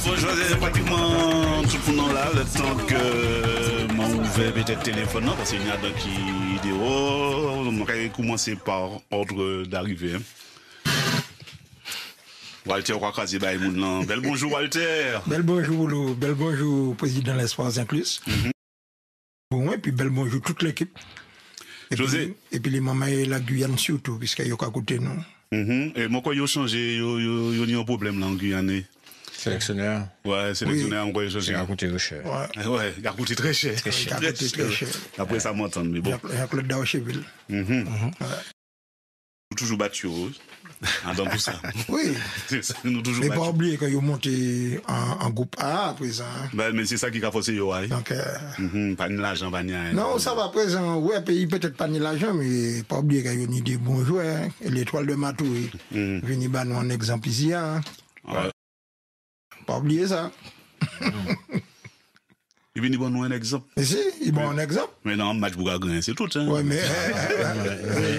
Bonjour, pratiquement tout le monde là, le temps que mon ouvert peut-être téléphone, non, parce qu'il y a d'autres qui disent, oh, on va commencer par ordre d'arrivée. Walter Wakazi Baïmoun, bel bonjour Walter. Bel bonjour président de l'Espoir Inclus. Bon, et puis bel bonjour toute l'équipe. José. Et puis les mamans et la Guyane surtout, puisqu'il y a qu'à côté nous. Et moi, quand ils ont changé, ils ont un problème là en Guyane. Sélectionneur. Ouais, sélectionneur, on va changer. Ça a coûté cher. Ouais, il a coûté très cher. Très cher. Après, ça m'entend, mais bon. Il y a Claude Daoucheville. Toujours battu dans tout ça. Oui. Nous toujours mais battu. pas oublier qu'ils ont monté en groupe A à présent. Mais c'est ça qui a forcé yo. Donc, pas ni l'argent, pas ni rien. non, ça va à présent. Ouais, pays peut-être pas ni l'argent, mais pas oublier qu'ils ont des bons joueurs. Et l'étoile de Matoué. Vini ban nous un exemple ici. Ouais. Pas oublier ça. Il vient bon nous un exemple. Mais si, il bon un exemple. Mais non, match pour gagner, c'est tout. Hein. Ouais, mais.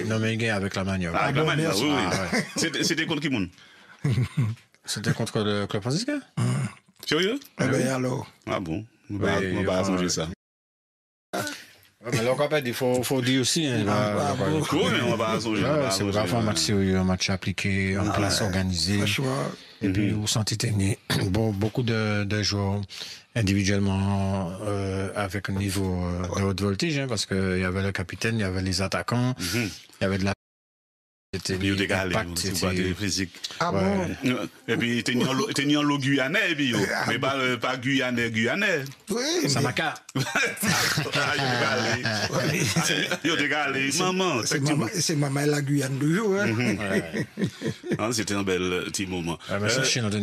Non, mais il gagne avec la manière. Avec la manière, oui. Ouais. C'était contre qui, mon? C'était contre le club franciscain. Sérieux? Eh ben alors. Ah bon? On va changer ça. Mais là, il faut dire aussi. Oui, mais on va changer. C'est vraiment un match sérieux, un match appliqué, en place organisée. Et puis, vous sentez beaucoup de joueurs individuellement avec un niveau de haute voltige, hein, parce qu'il y avait le capitaine, il y avait les attaquants, il y avait de la. C'était des physiques. Ah bon? Et puis, t'es en lo guyanais, et puis, mais pas guyanais. Oui. Ça m'a qu'à. Yo dégalé. Maman. C'est maman et la Guyane de jour. C'était un bel petit moment. Mais ça, chez notre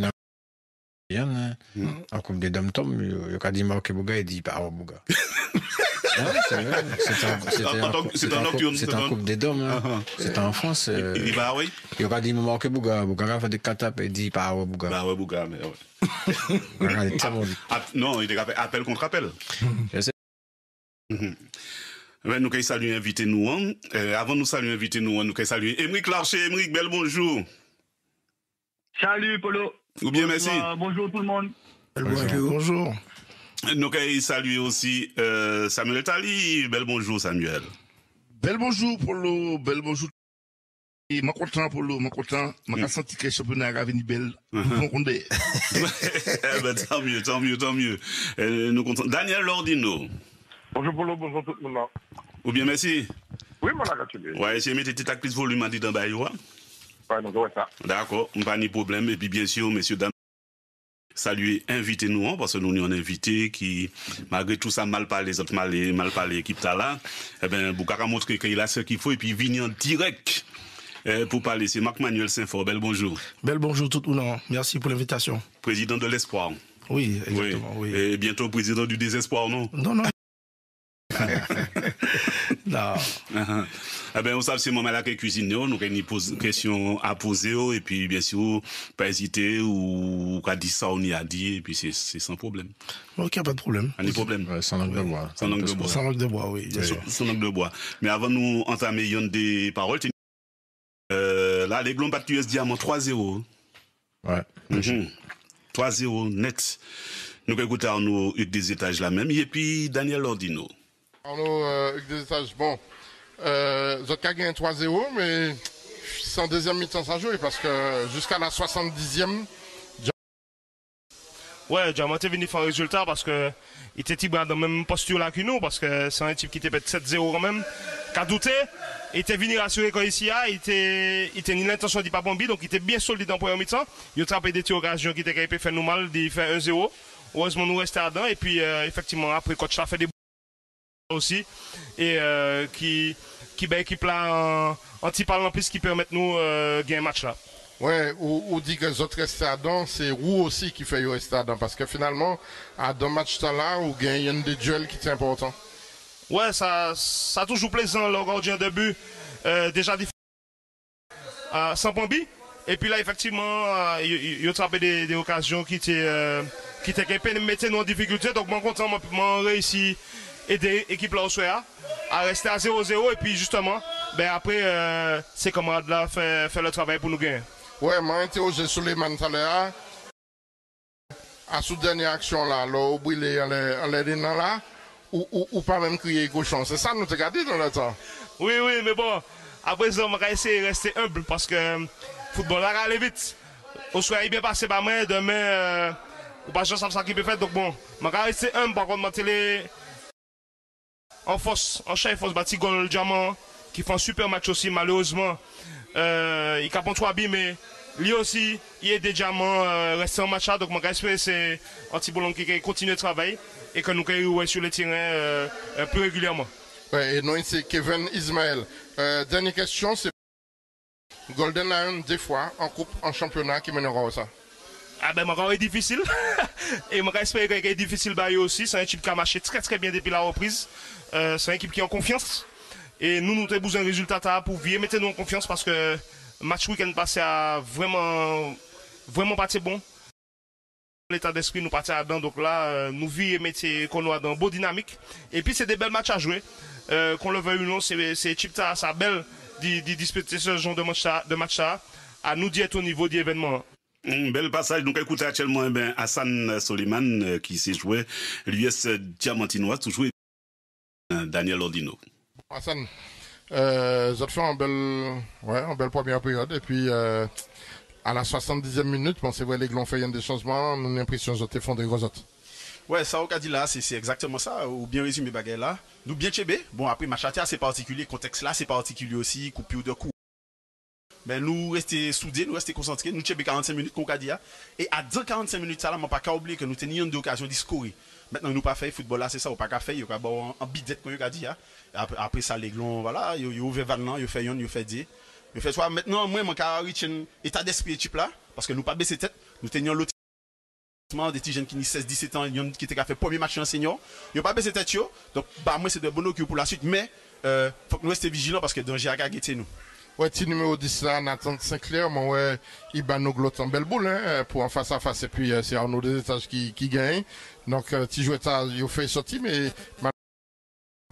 en Coupe des Dom-Tom, il y a dit Marc Bouga, il dit pas Bouga. C'était en Coupe des Dômes. C'était en France. Il dit bah oui. Il a dit Marc Bouga. Bouga a fait des catapes et il dit pas Bouga. Bah ouais, Bouga, mais ouais. Non, il a appel contre appel. Je sais. Nous allons saluer invité nous. Avant nous saluer invité nous, nous allons saluer Émeric Larcher. Émeric, bel bonjour. Salut Polo. Ou bien merci. Bonjour tout le monde. Bonjour. Nous allons saluer aussi Samuel Tali. Bel bonjour Samuel. Bel bonjour Polo, bel bonjour. Et ma content Polo, ma content. Ma senti que le championnat a venu belle. Bon condé. Tant mieux. Nous comptons. Daniel Lordino. Bonjour Polo, bonjour tout le monde. Ou bien merci. Oui, moi la gâteau. Ouais, j'ai mis tes petites plus volume dit dans Bayoua. Ouais, donc ouais ça. D'accord, pas de problème. Et puis bien sûr, messieurs, dames, saluer, invitez-nous, parce que nous avons un invité qui, malgré tout ça, mal parlé, les autres mal parlé, l'équipe là, eh bien, Boukara montre qu'il a ce qu'il faut, et puis venir en direct pour parler. C'est Marc-Manuel Saint-Fort. Bel bonjour. Bel bonjour tout le monde. Merci pour l'invitation. Président de l'Espoir. Oui, exactement. Oui. Et bientôt président du désespoir, non? Non. Non. Eh bien, on sait c'est moment là que cuisine, nous avons une question à poser, et puis bien sûr, pas hésiter, ou qu'à dire ça, on y a dit, et puis c'est sans problème. Ok, pas de problème. Pas de problème. Sans langue de bois. Sans langue de bois, oui, bien sûr. Sans langue de bois. Mais avant nous entamer une des paroles, là, les Glons battent US Diamant 3-0. Ouais. 3-0 net. Nous écoutons nous des étages là même, et puis Daniel Lordino. Alors, des étages, bon, Zotka gagne 3-0, mais c'est en deuxième mi-temps ça joue parce que jusqu'à la 70e. Ouais, Diamant est venu faire un résultat parce que il était dans la même posture là que nous, parce que c'est un type qui était peut-être 7-0 quand même, qui a douté, il était venu rassurer quand ici, il était ni l'intention de pas bomber, donc il était bien solide dans le premier mi-temps, il a attrapé des occasions qui étaient capable de faire nous mal, de faire 1-0, heureusement nous restait dedans, et puis effectivement après coach a fait des aussi et qui là en petit parlant plus qui permettent nous gagner un match là. Ouais, ou dit que les autres restent dedans, c'est Roux aussi qui fait rester dedans parce que finalement à deux matchs là où gagne des duels qui sont importants. Ouais, ça toujours plaisant le gardien de but déjà sans bombi et puis là effectivement il a attrapé des occasions qui étaient capable de mettre nous en difficulté, donc moi content moi réussi aider l'équipe là au soir à rester à 0-0 et puis justement après ces camarades là fait le travail pour nous gagner. Ouais, moi interrogé Souleymane Talea à sous dernière action là, l'eau brûlée en l'air là, ou pas même crier cochon. C'est ça nous te gardé dans le temps. Oui, mais bon, après ça, on va essayer de rester humble parce que football va aller vite. Au soir, il bien passé par moi, demain, ou pas chance ça qui peut faire. Donc bon, on va rester humble par contre, télé en force, en chef, force bâti Gol Diamant, qui fait un super match aussi, malheureusement. Il capte 3 billes, mais lui aussi, il est des diamants resté en match là. Donc, mon gars, c'est Antibolon qui continue de travailler et que nous sommes sur le terrain plus régulièrement. Ouais, et nous, c'est Kevin Ismaël. Dernière question, c'est Golden Lion, des fois, en coupe, en championnat, qui mènera ça. Ah ben, mon gars, est difficile. Et mon gars, espère qu'il est difficile bah, aussi. C'est une équipe qui a marché très très bien depuis la reprise. C'est une équipe qui est en confiance. Et nous avons besoin de résultats pour vier. Mettez-nous en confiance parce que le match week-end passé a vraiment pas été bon. L'état d'esprit nous partait là-dedans. Donc là, nous vivons métier qu'on a dans beau dynamique. Et puis, c'est des belles matchs à jouer. Qu'on le veuille ou non, c'est Chipta, ça belle d'y disputer ce genre de match-là. À nous d'y être au niveau de l'événement. Bel passage, donc écoutez actuellement Hassan Soliman qui s'est joué, l'US Diamantinois, tout joué Daniel Ordino. Hassan, vous avez fait une belle première période et puis à la 70e minute, bon, c'est vrai, les Glons fait des changements, on a l'impression qu'ils ont fait des gros autres. Ouais, ça, on a dit là, c'est exactement ça, ou bien résumé baguette là. Nous bien tchébé, bon après match c'est particulier, contexte là c'est particulier aussi, coupure de coups. Mais nous rester soudés, nous rester concentrés, nous tchébé 45 minutes qu'on a dit. Et à 45 minutes ça là, on pas qu'à oublier que nous tenions une occasion de scorer. Maintenant nous pas fait football là, c'est ça, on pas qu'à faire, il y a un bidette qu'on a dit. Après ça les Glons, voilà, ils ont ouvert Valnan, ils ont fait yon, ils ont fait 10. Ils ont fait soit maintenant moi mon cas un état d'esprit type là parce que nous pas baisser tête, nous tenions l'autre des petits jeunes qui ont 16-17 ans, qui étaient fait premier match en senior. Ils n'ont pas baissé tête. Donc, bah, moi, c'est de bon occupation pour la suite. Mais, faut que nous restions vigilants parce que dans G.A.K. guetté nous. Ouais, petit numéro 10 là, Nathan Sinclair, moi, ouais, il bat nos glottes en belle boule, hein, pour en face à face. Et puis, c'est Arnaud des étages qui gagne. Donc, petit joueur, il a fait sortir, mais,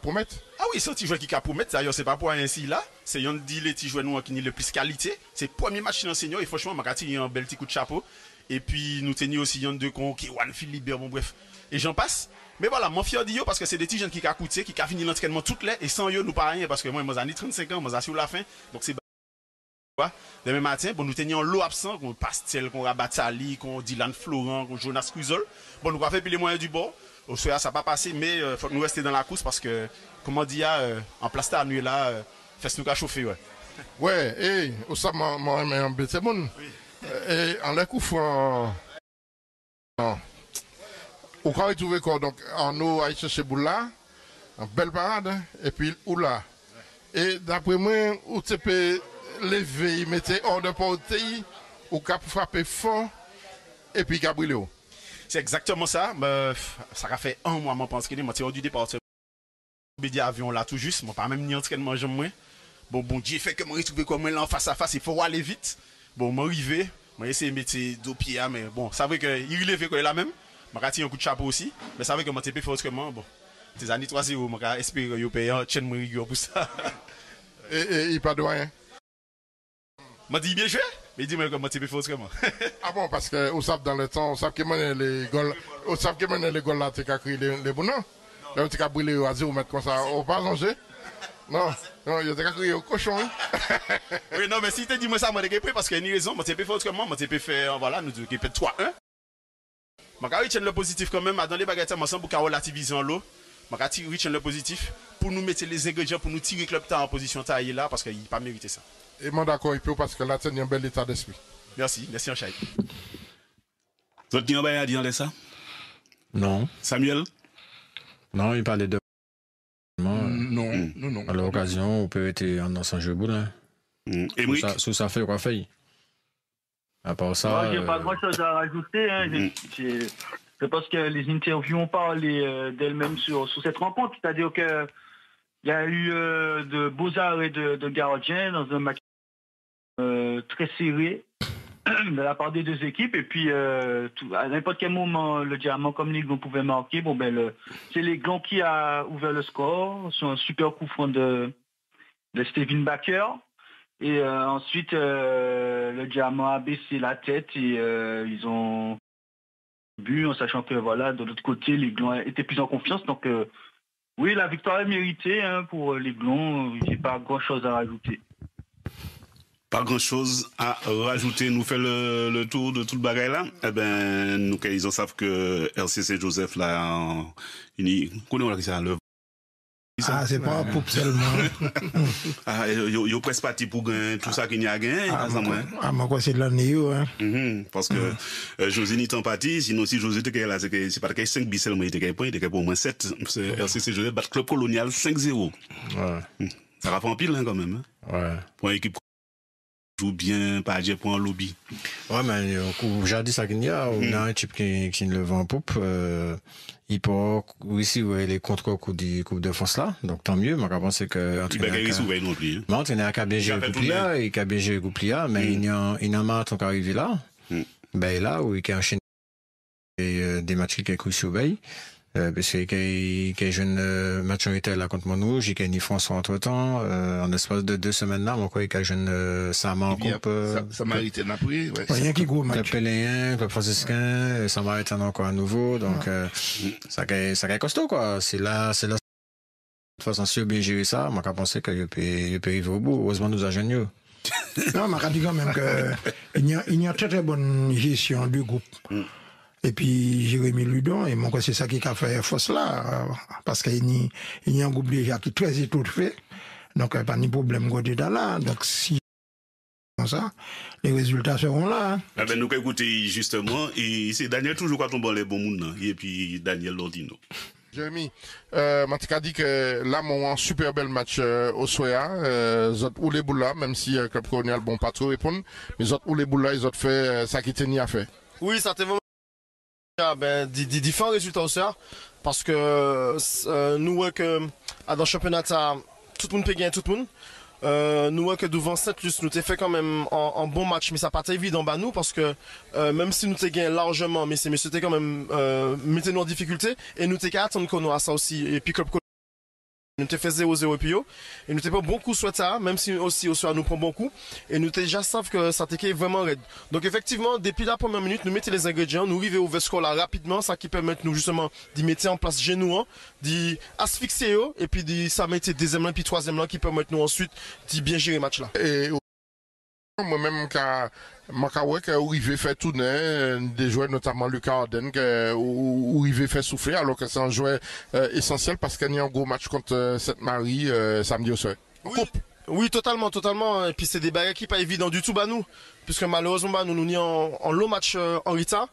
pour mettre. Ah oui, c'est un petit joueur qui a pour mettre. D'ailleurs, c'est pas pour ainsi là. C'est un dit les petits joueurs nous qui ont le plus qualité. C'est le premier match en senior. Et franchement, il y a un bel petit coup de chapeau. Et puis, nous tenions aussi Yann de Con, Kiwan, Philippe, bon bref. Et j'en passe. Mais voilà, mon fier d'yo parce que c'est des petits jeunes qui ont coûté, qui ont fini l'entraînement toutes les, et sans eux, nous pas rien, parce que moi, j'ai 35 ans, moi, j'ai sur la fin. Donc, c'est demain matin, bon, nous tenions l'eau absent, qu'on Pastel, qu'on Rabatali, qu'on Dylan Florent, qu'on Jonas Cruzel. Bon, nous avons fait les moyens du bord. Au soir, ça n'a pas passé, mais il faut que nous restions dans la course parce que, comme on dit, en place à nuit là, fais-nous qu'à chauffer, ouais. Ouais, et, au ça, moi, c'est bon. Et en la coup, au cas où trouver quoi, donc Arnaud a cherché Boula, une belle parade, et puis Oula. Et d'après moi, où tu peux lever, mettre hors de portée, ou cap frapper fort, et puis Gabriel. C'est exactement ça. Ça a fait un mois, je pense qu'il est du départ. Je avion là tout juste, je pas même ni entraînement, j'aime moins. Bon, Dieu fait que je me retrouve comme là en face à face, il faut aller vite. Bon, je suis arrivé, je vais essayer de mettre deux pieds, mais bon, ça veut que il relève quand il est là même. Je vais tirer un coup de chapeau aussi, mais ça veut que je vais faire autrement. Bon, ces années 3-0, je vais espérer que je paye un chaîne rigueur pour ça. Et il pas de rien. Je dis bien joué, mais il dit que je vais faire autrement. Ah bon, parce que on sait dans le temps, on sait que les goals là, tu as créé les bons noms. Là, tu as brûlé à 0 mètres comme ça, on pas changer. Non, il y a des crié au cochon. Oui, non, mais si tu dis moi ça, je vais parce qu'il y a une raison. Je vais faire autrement, je vais faire, voilà, nous devons faire 3-1. Je vais retenir le positif quand même. Dans les baguettes, je vais relativiser en l'eau. Je vais retenir le positif pour nous mettre les ingrédients, pour nous tirer le club en position taillée là, parce qu'il n'a pas mérité ça. Et moi d'accord, il peut parce que là, tu as un bel état d'esprit. Merci, Enchaï. Vous avez à dire de ça? Non. Samuel? Non, il parlait de. Non. À l'occasion, on peut être en ensemble jeu boule. Émeric? Sous ça fait quoi fait? À part ça. J'ai pas grand chose à rajouter. Hein. Je pense que les interviews ont parlé d'elles-mêmes sur cette rencontre. C'est-à-dire qu'il y a eu de beaux arrêts de gardiens dans un match très serré de la part des deux équipes. Et puis, à n'importe quel moment, le Diamant comme les Glons pouvaient marquer. Bon, c'est les Glons qui a ouvert le score sur un super coup franc de Steven Baker. Et ensuite, le Diamant a baissé la tête et ils ont but, en sachant que voilà, de l'autre côté, les Glons étaient plus en confiance. Donc oui, la victoire est méritée hein, pour les Glons. J'ai pas grand-chose à rajouter. Pas grand-chose à rajouter. Nous fait le tour de tout le bagage là. Eh ben, nous, ils savent que RCC Joseph là, il connaît ça, le. Ah, c'est pas pour seulement. Ah, yo presque parti pour gagner tout ça qu'il y a gagné. Ah, moi, c'est de l'année, hein. Parce que José n'y est parti, sinon si José était là, c'est pas que 5 bis seulement, il était point, il était pour au moins 7. RCC Joseph bat Club Colonial 5-0. Ouais. Ça va faire un pile, hein, quand même. Hein. Ouais. Pour une équipe joue bien, pas dire pour un lobby. Ouais, mais j'ai dit ça qu'il y a, on a un type qui le vend en poupe, il peut aussi les contre-coups du Coupe de France là, donc tant mieux, moi je pense que entraîner à KBG Gouplia et KBG Gouplia, mais il y a un marathon qui arrive là, ben là où il y a enchaîné des matchs qui est cruciaux parce que quand jeune match en été là contre Monrouge, j'ai gagné François entre temps, en espace de 2 semaines là, moi, quand jeune Sama en coupe, Samaritaine Napoli, ouais. Rien qui gros match. Le Péléen, le Franciscain, Samaritaine encore à nouveau, donc, ça est costaud, quoi. C'est là. De toute façon, si bien gérer ça, moi, je pensais qu'il peut arriver au bout. Heureusement, nous a jeunes. Non, mais je dis quand même qu'il y a une très très bonne gestion du groupe. Et puis Jérémy Ludon, et moi c'est ça qui a fait force là, parce qu'il y a un groupe déjà qui est très étouffé, donc pas de problème côté là, donc si comme ça, les résultats seront là. Hein. Ah ben nous écoutez justement, et c'est Daniel toujours quand on bat les bons monde, et puis Daniel Lordino. Jérémy, Matika dit que là, mon super bel match au Soya, zot ou les boulas, même si Club Colonial bon pas trop répondre, mais zot ou les boulas, ils ont fait ça qui tenait à faire. Oui, ça t'est vraiment des différents résultats au soir parce que nous voyons que dans le championnat tout le monde peut gagner tout le monde. Nous voyons que devant Saint-Luce nous t'ai fait quand même un bon match, mais ça n'a pas été évident bah nous parce que même si nous t'ai gagné largement, mais c'était quand même mettez-nous en difficulté et nous t'ai qu'à attendre qu'on aura ça aussi et puis Club nous t'ai fait 0-0 et puis et nous t'ai pas bon coup soit ça, même si aussi au soir nous prend bon coup et nous t'ai déjà savent que ça t'est vraiment raide. Donc effectivement, depuis la première minute, nous mettons les ingrédients, nous arrivons au Vesco là rapidement, ça qui permet nous justement d'y mettre en place genou, d'y asphyxier et puis ça mettre deuxième là puis troisième là qui permet nous ensuite d'y bien gérer le match là. Et moi-même quand Rivé fait tourner des joueurs notamment Lucas Arden où Rivé fait souffler alors que c'est un joueur essentiel parce qu'il y a un gros match contre Sainte-Marie samedi au soir. Oui, totalement. Et puis c'est des barrières qui pas évident du tout bah nous, puisque malheureusement bah nous sommes en low match en retard.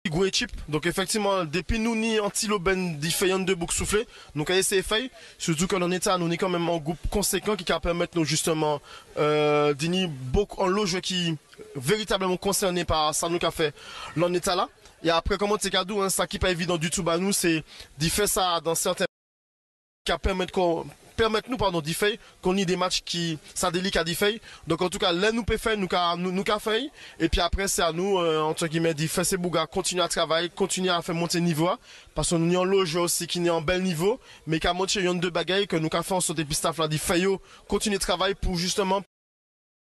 Gros équipe, donc effectivement depuis nous ni anti ben différents de bouc soufflé, donc à essayer faire, surtout que l'on est nous est quand même un groupe conséquent qui va permettre nous justement d'y beaucoup en loge qui véritablement concerné par ça nous qu'a fait l'on est là. Et après comment c'est cadeau hein, ça qui pas évident du tout bah nous c'est d'y faire ça dans certains qui permettre nous d'y faire qu'on ait des matchs qui ça délicat d'y faire. Donc en tout cas là nous peut faire nous qu'a fait et puis après c'est à nous entre guillemets d'y faire ces bougas continuer à travailler, continuer à faire monter niveau parce qu'on est en loge aussi qui est en bel niveau mais qu'à monter une de bagailles que nous qu'a fait en sorte depuis staff là d'y faire continuer de travailler pour justement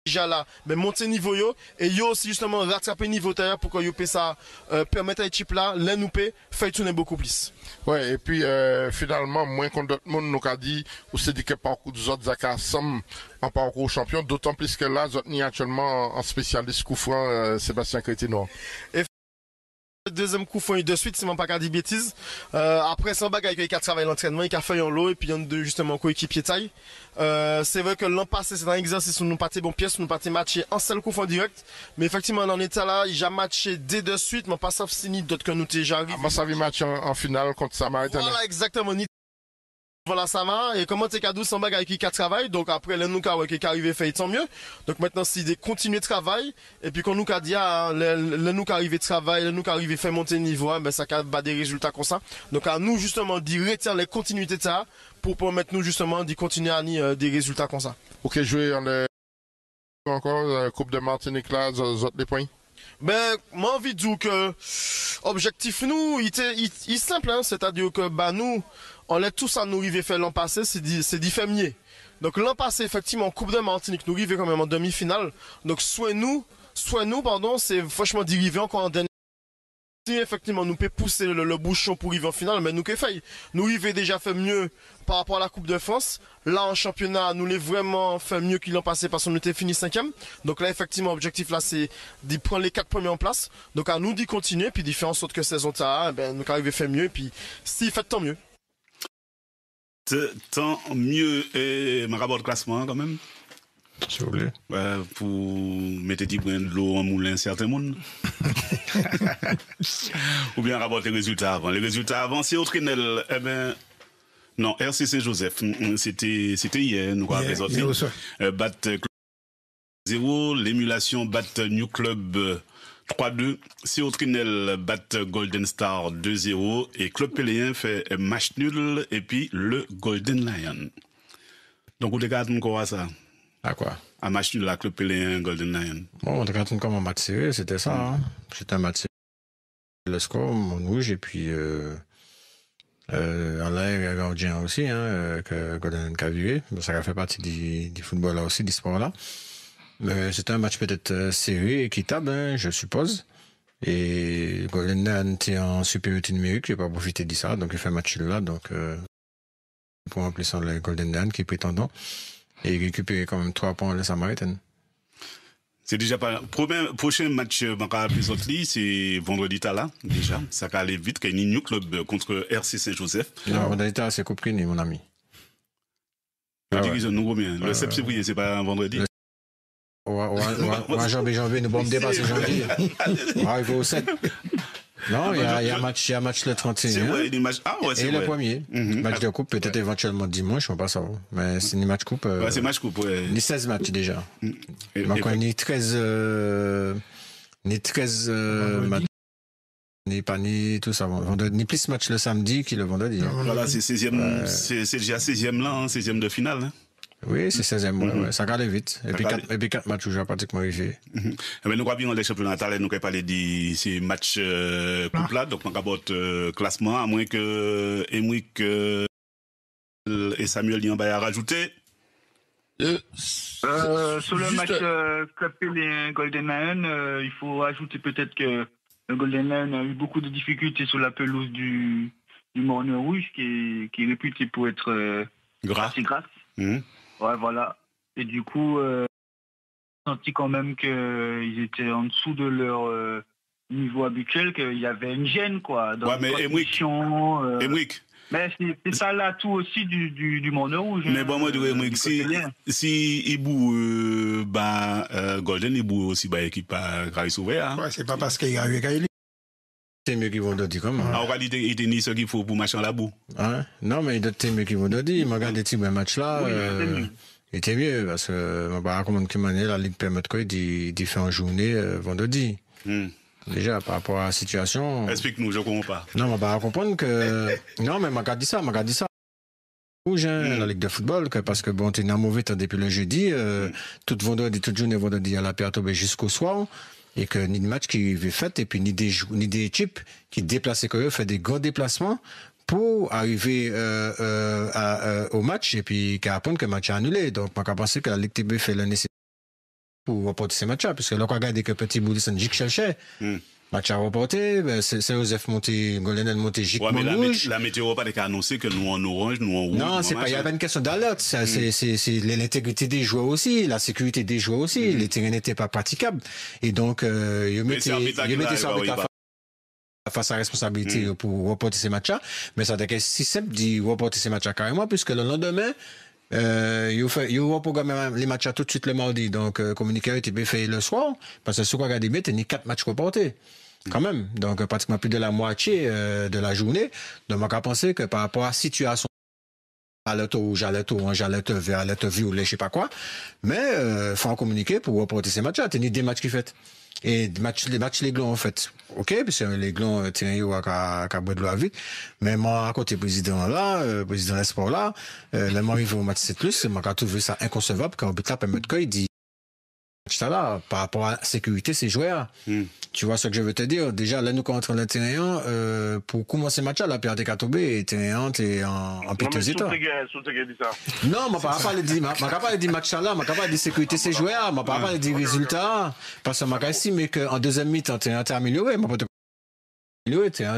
déjà là mais monter niveau et yo aussi justement rattraper niveau terrain pour que yo peut ça permettre à l'équipe là là nous peut faire tourner beaucoup plus. Ouais et puis finalement moins qu'on d'autres monde nous a dit ou c'est dit que parcours des autres Zaka somme en parcours champion d'autant plus que là zot ni actuellement en spécialiste coup franc Sébastien Crétinois. Deuxième coup franc de suite, c'est même pas qu'à dire bêtises. Après, c'est un bagage qui a travaillé l'entraînement, il a fait en lot et puis il y a deux justement coéquipiers taille. C'est vrai que l'an passé, c'est un exercice où nous partions bon pièce, nous partions matcher en seul coup franc direct. Mais effectivement, en état là, il a matché dès de suite, mais pas sauf si d'autres que nous déjà arrivé. Moi, ça avait matché en finale contre Samaritain. Voilà, exactement. Voilà ça va et comment t'es cadeau sans bagage qui travaille donc après le nous qui arrivé fait tant mieux donc maintenant si de continuer travail et puis quand nous a dit le nous arrivé travail le nous arrivé fait monter niveau ben ça a des résultats comme ça donc à nous justement d'y retirer les continuités de ça pour permettre nous justement d'y continuer à des résultats comme ça. OK jouer encore Coupe de Martinique là autres les points. Ben moi envie de dire que objectif nous il est simple hein, c'est-à-dire que bah nous on l'a tous à nous arriver faire l'an passé, c'est d'y faire mieux. Donc l'an passé, effectivement, en Coupe de Martinique, nous arrivons quand même en demi-finale. Donc soit nous, c'est franchement d'y arriver encore en dernier. Si effectivement nous pouvons pousser le bouchon pour arriver en finale, mais nous que fait. Nous arrivons déjà fait mieux par rapport à la Coupe de France. Là en championnat, nous l'avons vraiment fait mieux qu'il l'an passé parce qu'on était fini 5e. Donc là effectivement l'objectif là c'est d'y prendre les 4 premiers en place. Donc à nous d'y continuer puis d'y faire en sorte que saison ça, ben nous arriver faire mieux puis si fait tant mieux. Tant mieux et ma rapport de classement quand même. Si vous voulez. Pour mettre de l'eau en moulin certains monde. Ou bien rapporter les résultats avant. Les résultats avant, c'est au Trinel, eh ben, non, RC Saint-Joseph, c'était hier, nous avons présenté. Bat 0, l'émulation bat New Club 3-2, c'est au Trinel bat Golden Star 2-0, et Club Péléen fait match nul, et puis le Golden Lion. Donc, vous regardez quoi ça? À quoi? Un match nul à Club Péléen, Golden Lion. Bon, on regarde comme un match serré, c'était ça. Hein? C'était un match serré. Le score, mon rouge, et puis en l'air, il y a gardien aussi, hein, que Golden a vu. Ça fait partie du football là aussi, du sport là. C'était un match peut-être serré, équitable, hein, je suppose. Et Golden Lion était en supériorité numérique, il n'a pas profité de ça, donc il fait un match là. Donc, pour remplacer le Golden Lion qui est prétendant. Et récupérer quand même 3 points à la Samaritaine. C'est déjà pas. Prochain match, c'est vendredi là, déjà. Ça va aller vite, qu'il y a New Club contre RC Saint-Joseph. Non, vendredi c'est Coupe-Prine, mon ami. Le 7 février, c'est pas un vendredi. Ouais, janvier, nous bombons dépasser janvier. Il faut au 7. Non, il y a un match le 31. Ouais, et le premier. Match de coupe, peut-être éventuellement dimanche, on va pas savoir. Mais c'est une match coupe. Ouais, c'est match coupe, ouais. Ni 16 matchs déjà. Donc, ni 13 matchs. Ni tout ça. Ni plus match le samedi que le vendredi. Voilà, c'est 16e, c'est déjà 16e là, 16e de finale. Hein. Oui, c'est 16e, ouais. Ça garde vite. Et puis 4 matchs déjà pratiquement arrivés. Mais nous avons les championnats, nous avons parlé de ces matchs coupe là, donc on a classement, à moins que Emric et Samuel n'y en aient à rajouter. Sur le match Club Péléen Golden Lion, il faut ajouter peut-être que le Golden Lion a eu beaucoup de difficultés sur la pelouse du Morne Rouge, qui est réputé pour être assez grasse. Ouais, voilà. Et du coup, j'ai senti quand même qu'ils étaient en dessous de leur niveau habituel, qu'il y avait une gêne, quoi. Dans mais Emric. Mais c'est ça là tout aussi du Monde Rouge. Mais bon, moi, Emric, si Ibou, Golden Ibou aussi, équipe à Grace ouvert. Ouais, c'est pas parce qu'il y a eu Kaili. C'est mieux qu'ils vont dire comme. En réalité, il était ni ce qu'il faut pour marcher la boue. Hein? Non, mais il était mieux qu'ils vont dire. Il m'a regardé ce match là. Il était mieux parce que, la Ligue permet de faire en journée vendredi. Déjà, par rapport à la situation. Explique-nous, je ne comprends pas. Non, on va comprendre que. Non, mais m'a dit ça. Rouge, la Ligue de football, parce que bon, t'es en mauvais temps depuis le jeudi. Toute journée vendredi à la Pierre Tobé jusqu'au soir. Et que ni de match qui est fait, et puis ni des équipes qui déplacent, que fait des grands déplacements pour arriver au match, et puis qu'à apprendre que le match est annulé. Donc, on a pensé que la Ligue TB fait le nécessaire pour reporter ces matchs-là, puisque là, on a regardé que Petit Bouli, c'est un gic cherchait. Match à reporter, c'est Joseph monté, Golden monté, gic rouge. La météo n'a pas annoncé que nous en orange, nous en rouge. Non, c'est pas, il y avait une question d'alerte. C'est l'intégrité des joueurs aussi, la sécurité des joueurs aussi. Les terrains n'étaient pas praticables. Et donc, ils mettaient ça face à la responsabilité pour reporter ces matchs-là. Mais ça a été si simple de reporter ces matchs-là carrément, puisque le lendemain, il va programmer les matchs tout de suite le mardi. Donc, communiqué a été fait le soir, parce que ce qu'on a regardé, il y a 4 matchs reportés. Quand même. Donc, pratiquement plus de la moitié de la journée. Donc, on a pensé que par rapport à la situation, alerte rouge, alerte orange, alerte vert, alerte violet, je sais pas quoi. Mais, faut en communiquer pour reporter ces matchs-là. Il y a des matchs qui fait. Et les matchs les glands en fait. OK, parce que les glands tiennent à boire de l'eau vite. Mais moi, à côté président là, président de sport là, même arrivé au match 7+, moi, j'ai trouvé ça inconcevable quand l'arbitre permet de il dit, là, par rapport à la sécurité, c'est joueurs. Tu vois ce que je veux te dire? Déjà, là, nous, quand on entre le terrain, pour commencer le match, là, Pierre Décatobé, terrain, t'es en piteux état. Non, m'a pas parlé de match là, m'a pas parlé de sécurité, c'est joueurs, m'a pas parlé des résultats, parce que m'a estimé qu'en deuxième mi-temps, t'es amélioré, m'a pas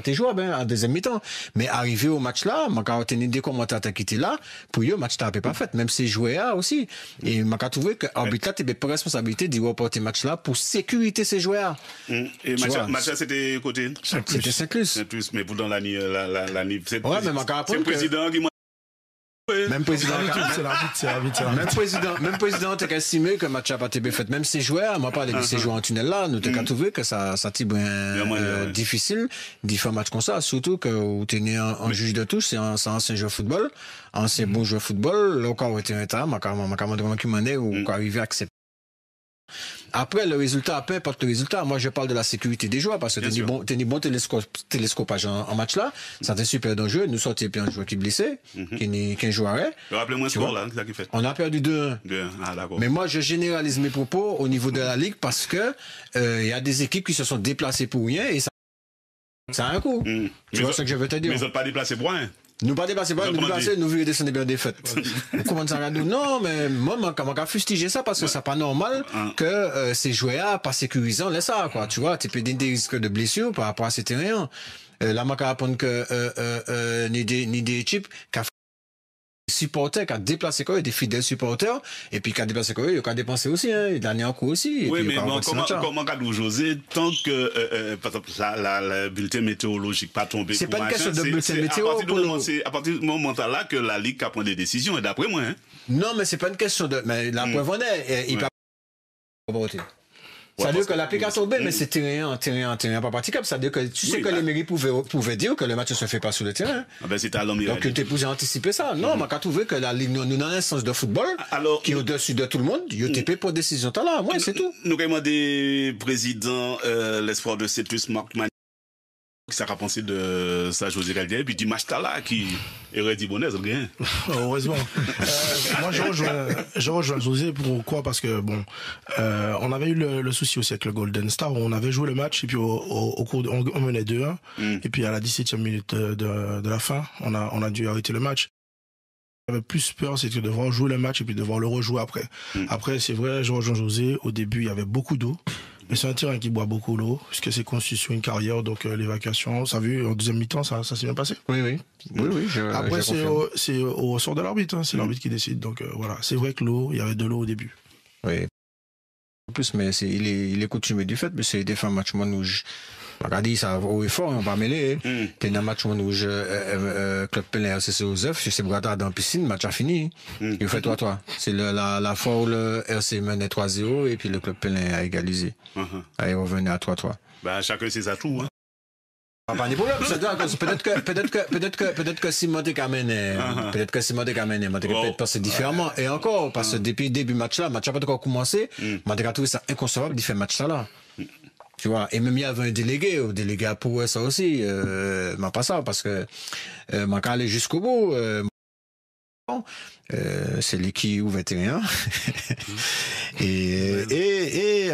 T'es jouable en deuxième mi-temps. Mais arrivé au match là, je tenir des commentateurs qui étaient là, pour eux, le match n'était pas fait. Même si joué là aussi. Et je trouvé que l'arbitre là, t'avait pas responsabilité de reporter le match là pour sécurité ces joueurs. Et le match là, c'était côté? C'était Saint-Clus. Mais pour dans l'année, c'est le président qui m'a. Même président, c'est l'arbitre. Même président, t'as estimé que le match n'a pas été fait. Même ces joueurs, moi parle de ces joueurs en tunnel là, nous t'as trouvé que ça bien difficile d'y faire un match comme ça. Surtout que vous tenez un juge de touche, c'est un ancien joueur de football, ancien bon joueur de football, là encore était un temps, m'a qui m'en est ou arrivé à accepter. Après, le résultat, peu importe le résultat, moi je parle de la sécurité des joueurs parce que t'es ni bon télescopage en match là, ça t'est super dangereux. Nous sortions puis un joueur qui est blessé, qui joue arrêt. Rappelez-moi ce score là, c'est ça qui fait. On a perdu 2-1. Ah, d'accord. Mais moi je généralise mes propos au niveau de la ligue parce que il y a des équipes qui se sont déplacées pour rien et ça a un coup. Tu vois ce que je veux te dire. Mais ils sont pas déplacés pour rien. Nous pas dépassé, nous voulons descendre bien des fêtes. Comment ça va nous? Non, mais moi, je fustiger ça parce que c'est pas normal que ces joueurs pas sécurisants laissent ça, quoi. Tu vois, tu peux des risques de blessure par rapport à ces terrains. Là, je apprendre que, ni des équipes qui supporters, qui a déplacé quoi, des fidèles supporters, et puis qui a déplacé quoi, il a dépensé aussi, hein, il a dernier coup aussi. Oui, mais bon, comment Kadou José, tant que, par exemple, le bulletin météorologique pas tombé. C'est pas une question de bulletin météo. C'est à partir du moment là que la Ligue a pris des décisions, et d'après moi, hein. Non, mais c'est pas une question de, mais la preuve en est, il peut pas voter. Ça veut dire que l'application B, mais c'est terrain pas praticable. Ça veut dire que tu sais que les mairies pouvaient dire que le match ne se fait pas sur le terrain. Ah ben c'est à l'homme. Donc tu pouvais anticiper ça. Non, mais quand tu veux que la ligue, nous dans l'instance de football, qui est au-dessus de tout le monde, UTP pour décision là. Ouais, c'est tout. Nous avons des présidents, l'espoir de Cetus Marc Mani, qui s'est pensé de ça José Caldier, puis du match là qui aurait dit bonnet, c'est bien. Heureusement. Moi, je rejoins José. Pourquoi? Parce que, bon, on avait eu le souci aussi avec le Golden Star. On avait joué le match, et puis au cours on menait 2-1. Et puis à la 17e minute de la fin, on a dû arrêter le match. J'avais plus peur, c'était de devoir jouer le match et puis de devoir le rejouer après. Après, c'est vrai, je rejoins José. Au début, il y avait beaucoup d'eau. Mais c'est un terrain qui boit beaucoup l'eau, puisque c'est conçu sur une carrière, donc l'évacuation, ça a vu, en deuxième mi-temps, ça s'est bien passé. Oui. Après, c'est au ressort de l'arbitre, hein, c'est l'arbitre qui décide. Donc voilà, c'est vrai que l'eau, il y avait de l'eau au début. Oui. En plus, mais il est coutumé du fait, mais c'est des fins match rouge. Regardez, ça haut et fort, on va mêler. T'es dans un match rouge, Club Pelin RCC aux œufs, je sais pas, dans la piscine, le match a fini. Il fait 3-3. C'est la fois où le RC menait 3-0 et puis le Club Pelin a égalisé. Il revenait à 3-3. Bah, chacun ses atouts, hein. Pas de problème, peut-être que Simon Monté Kamene, peut-être passer différemment. Et encore, parce que depuis le début du match là, le match n'a pas encore commencé, Monté a trouvé ça inconcevable de faire match ça là. Tu vois, et même il y avait un délégué à pour ça aussi, mais pas ça, parce que, m'a allé jusqu'au bout, c'est lui qui ouvre 21. Et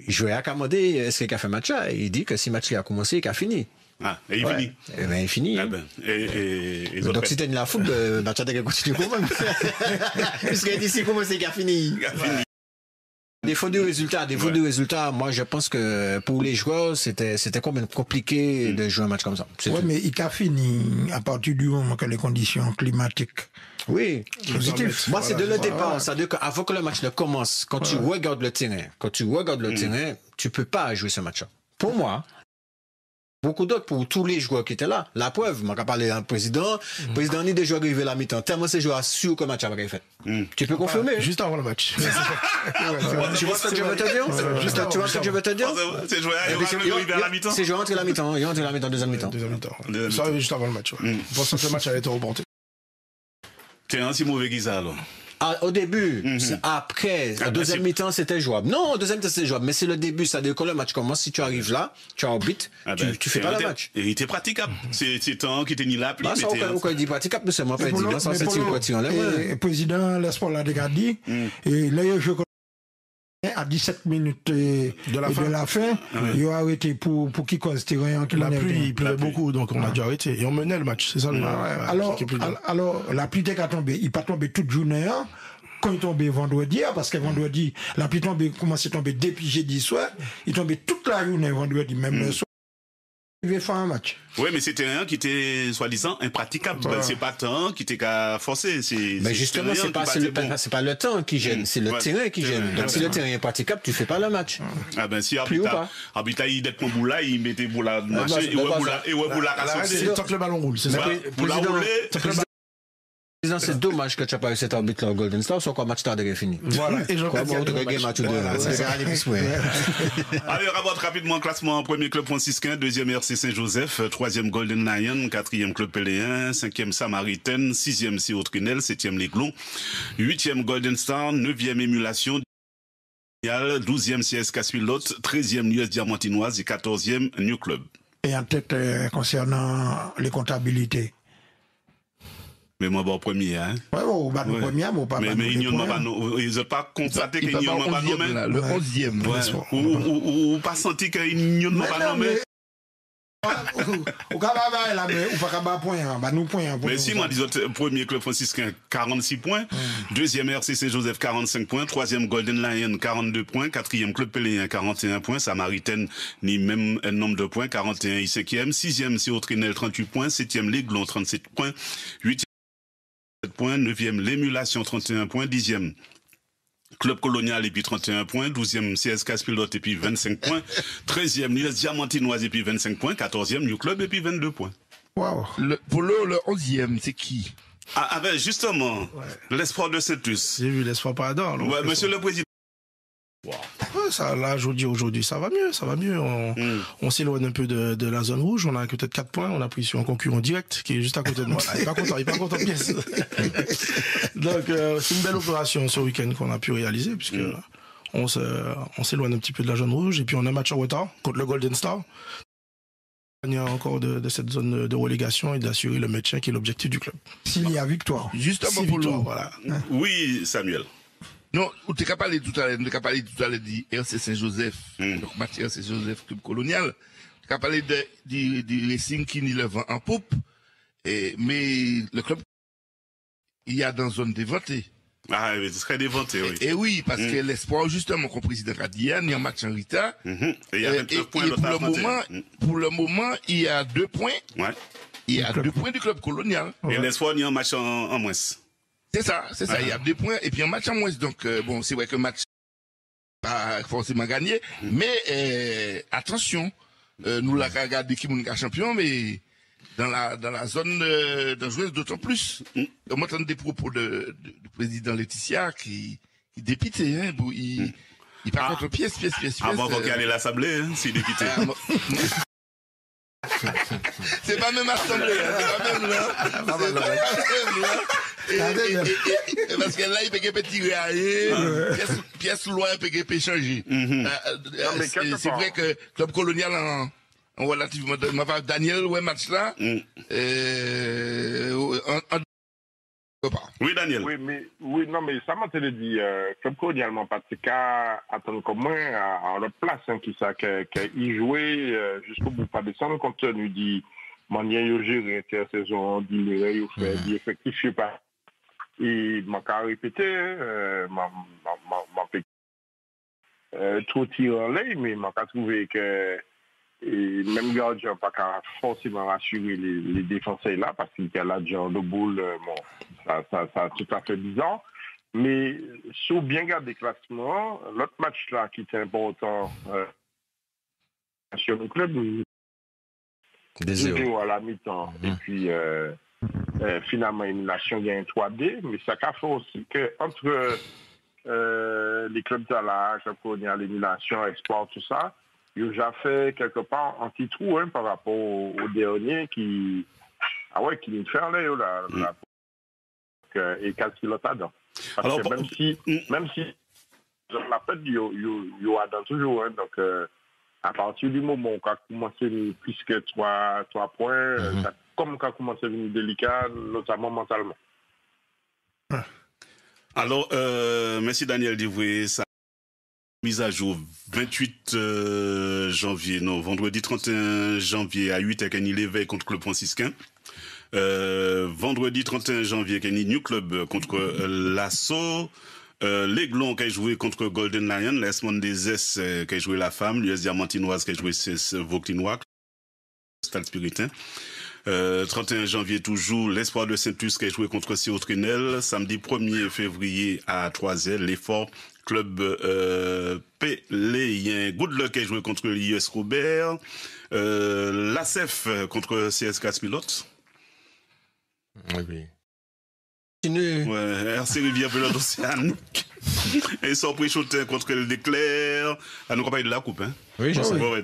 je vais accommoder, est-ce qu'il a fait match là? Il dit que si le match a commencé, il a fini. Ah, et il finit. Eh ben, il finit. Ah ben, et donc, si tu as la foot, le match a continué quand même. Puisqu'il dit si commencé, il a fini. Défaut du résultat, moi je pense que pour les joueurs, c'était quand même compliqué de jouer un match comme ça. Oui, mais il a fini à partir du moment que les conditions climatiques. Oui, positif. Moi, c'est de le départ. C'est-à-dire qu'avant que le match ne commence, quand tu regardes le terrain, tu peux pas jouer ce match-là. Pour moi, beaucoup d'autres, pour tous les joueurs qui étaient là. La preuve, moi, quand parlé d'un président, président ni des joueurs arrivés à la mi-temps. Tellement ces joueurs assurent que le match avait été fait. Tu peux confirmer? Juste avant le match. Tu vois ce que je veux te dire? Tu vois ce que je veux te dire? Ces joueurs arrivés à la mi-temps? Ces joueurs rentrent à la mi-temps. Ils rentrent à la mi-temps, deuxième mi-temps. Ça arrive juste avant le match. Je pense que le match avait été reporté. T'es un si mauvais qu'ils alors. Au début, après, la deuxième mi-temps, c'était jouable. Non, deuxième mi-temps, c'était jouable. Mais c'est le début, ça veut dire que le match commence. Si tu arrives là, tu arbitres, tu fais pas le match. Et il était praticable. C'est temps qui était ni là, plus. Ça, on dit praticable, mais c'est moi pas dit. Ça, c'est une question. Le président, l'espoir l'a déjà dit. Et là, je à 17 minutes de la fin, il a arrêté pour qui cause terrain. La pluie, il pleuvait beaucoup, donc on a dû arrêter. Et on menait le match, c'est ça le alors, la pluie était tombée. Il n'est pas tombé toute journée. Quand il tombait vendredi, parce que vendredi, la pluie commençait à tomber depuis jeudi soir. Il tombait toute la journée vendredi, même le soir. Il veut faire un match. Oui, mais c'est terrain qui était soi-disant impraticable. C'est pas temps qui était qu'à forcer. Mais justement, c'est pas le temps qui gêne, c'est le terrain qui gêne. Donc si le terrain est praticable, tu fais pas le match. Ah ben si Arbitre il d'être mon boula, il mettait boula marcher et boula c'est tant que le ballon roule, c'est ça. Boula rouler. C'est dommage que tu n'as pas eu cet arbitre là au Golden Star, soit quoi match tard de fini. Voilà, et je crois Allez, on rapporte rapidement le classement. Premier club franciscain, deuxième RC Saint-Joseph, troisième Golden Lion, quatrième club Péléen, cinquième Samaritaine, sixième CO Trinel, septième L'Aiglon, huitième Golden Star, neuvième Émulation, 12e CS Caspilote, 13e l'US Diamantinoise et 14e New Club. Et en tête, concernant les comptabilités. Mais moi, bon, premier, hein. Ouais, bon, bah, le premier, bon, pas mais ils n'ont pas constaté qu'il n'y a pas nommé. Le 11e. Ou pas senti qu'il n'y a pas nommé. Ou pas point, bah, nous point. Mais si, moi, disons, premier club franciscain, 46 points. Deuxième RC Saint-Joseph, 45 points. Troisième Golden Lion, 42 points. Quatrième club Péléen, 41 points. Samaritaine, ni même un nombre de points, 41 et 5e. Sixième CO Trinel, 38 points. Septième L'Aiglon, 37 points. Huitième points, 9e l'émulation 31 points, 10e Club Colonial et puis 31 points, 12e CS Caspilote et puis 25 points, 13e l'US Diamantinoise et puis 25 points, 14e New Club et puis 22 points. Wow. Pour le 11e, c'est qui? Ah ben justement, l'espoir de Saint-Us. J'ai vu l'espoir pas d'or. Ouais, monsieur le président. Wow. Ouais, ça, là, aujourd'hui, ça va mieux. On s'éloigne un peu de la zone rouge. On a peut-être 4 points. On a pris sur un concurrent direct qui est juste à côté de moi. Là. Il est pas content de pièce. Donc, c'est une belle opération ce week-end qu'on a pu réaliser puisque on s'éloigne un petit peu de la zone rouge et puis on a un match en retard contre le Golden Star. Il y a encore de cette zone de relégation et d'assurer le maintien qui est l'objectif du club. S'il y a victoire. Justement pour l'eau. Voilà. Oui, Samuel. Non, tu as parlé tout à l'heure du RC Saint-Joseph, donc match RC Saint-Joseph Club Colonial. Tu as parlé du Racing qui n'y le vend en poupe, mais le club, il y a dans zone dévantée. Ah, mais ce serait déventé, oui. Et oui, parce que l'espoir, justement, comme président a dit, il y a un match en retard. Et il y a 29 points pour le moment, il y a 2 points. Ouais. Il y a 2 points du club colonial. Et l'espoir, il y a un match en moins. C'est ça. Il y a 2 points et puis un match en moins. Donc, bon, c'est vrai que le match pas forcément gagné. Mais, attention, nous l'avons regardé qui est champion, mais dans la zone de jouer d'autant plus. On entend des propos du président Laetitia qui dépitait, hein, il part contre pièce. Avant qu'il allait l'Assemblée, hein, s'il dépitait. C'est pas même assemblée, c'est pas même là. Parce que là, il peut pas tirer à pièce loin, il peut changer. C'est vrai que Club Colonial en relativement, Daniel, ouais, match là, oui, Daniel. Oui, non, mais ça m'a te dit, Club Colonial, parce qu'à attendre comme moi, à l'autre place, hein, qui ça, qu'il jouait jusqu'au bout, pas descendre, compte tenu du manière de gérer intersaison, du fait, du effectif, je sais pas. Et m'a qu'à répéter, trop tiré en l'air, mais m'a qu'à trouver que et même gardien pas qu'à forcément rassurer les défenseurs là, parce qu'il y a là genre de boule, bon, ça tout à fait bizarre. Mais si on bien garde les classements, l'autre match là qui était important sur le club, nous à la mi-temps. Et puis finalement élimination gagne 3D, mais ça a fait aussi que entre les clubs de la Club Colonial, l'élimination, Espoir, tout ça, il a déjà fait quelque part un petit trou, hein, par rapport au dernier qui nous fait là, et qu'est-ce qu'il a dedans. Parce alors, que même si la fête, il y a toujours, hein, donc à partir du moment où on a commencé plus que 3 points, comme on a commencé à devenir délicat, notamment mentalement. Alors, merci Daniel Divoué, ça mise à jour 28 janvier, non, vendredi 31 janvier à 8 à Kenny l'éveil contre Club franciscain. Vendredi 31 janvier, Kenny New Club contre l'Assaut. L'Aiglon qui a joué contre Golden Lion, l'Esmond des S qui a joué la femme, l'US Diamantinoise qui a joué CS Vauclinois. Stade Spiritain. 31 janvier toujours, l'Espoir de Saint-Luc qui a joué contre Sio-Trinel. Samedi 1er février à 3h, l'Effort Club Péléien. Good Luck qui a joué contre l'IS Robert. L'ACF contre CS4 Pilote. Oui. Ouais, RC Rivière Pelote Océanique. Et sans préchoter contre le Déclair. Ah, nous, on parle de la coupe, hein? Oui, je sais. Ouais.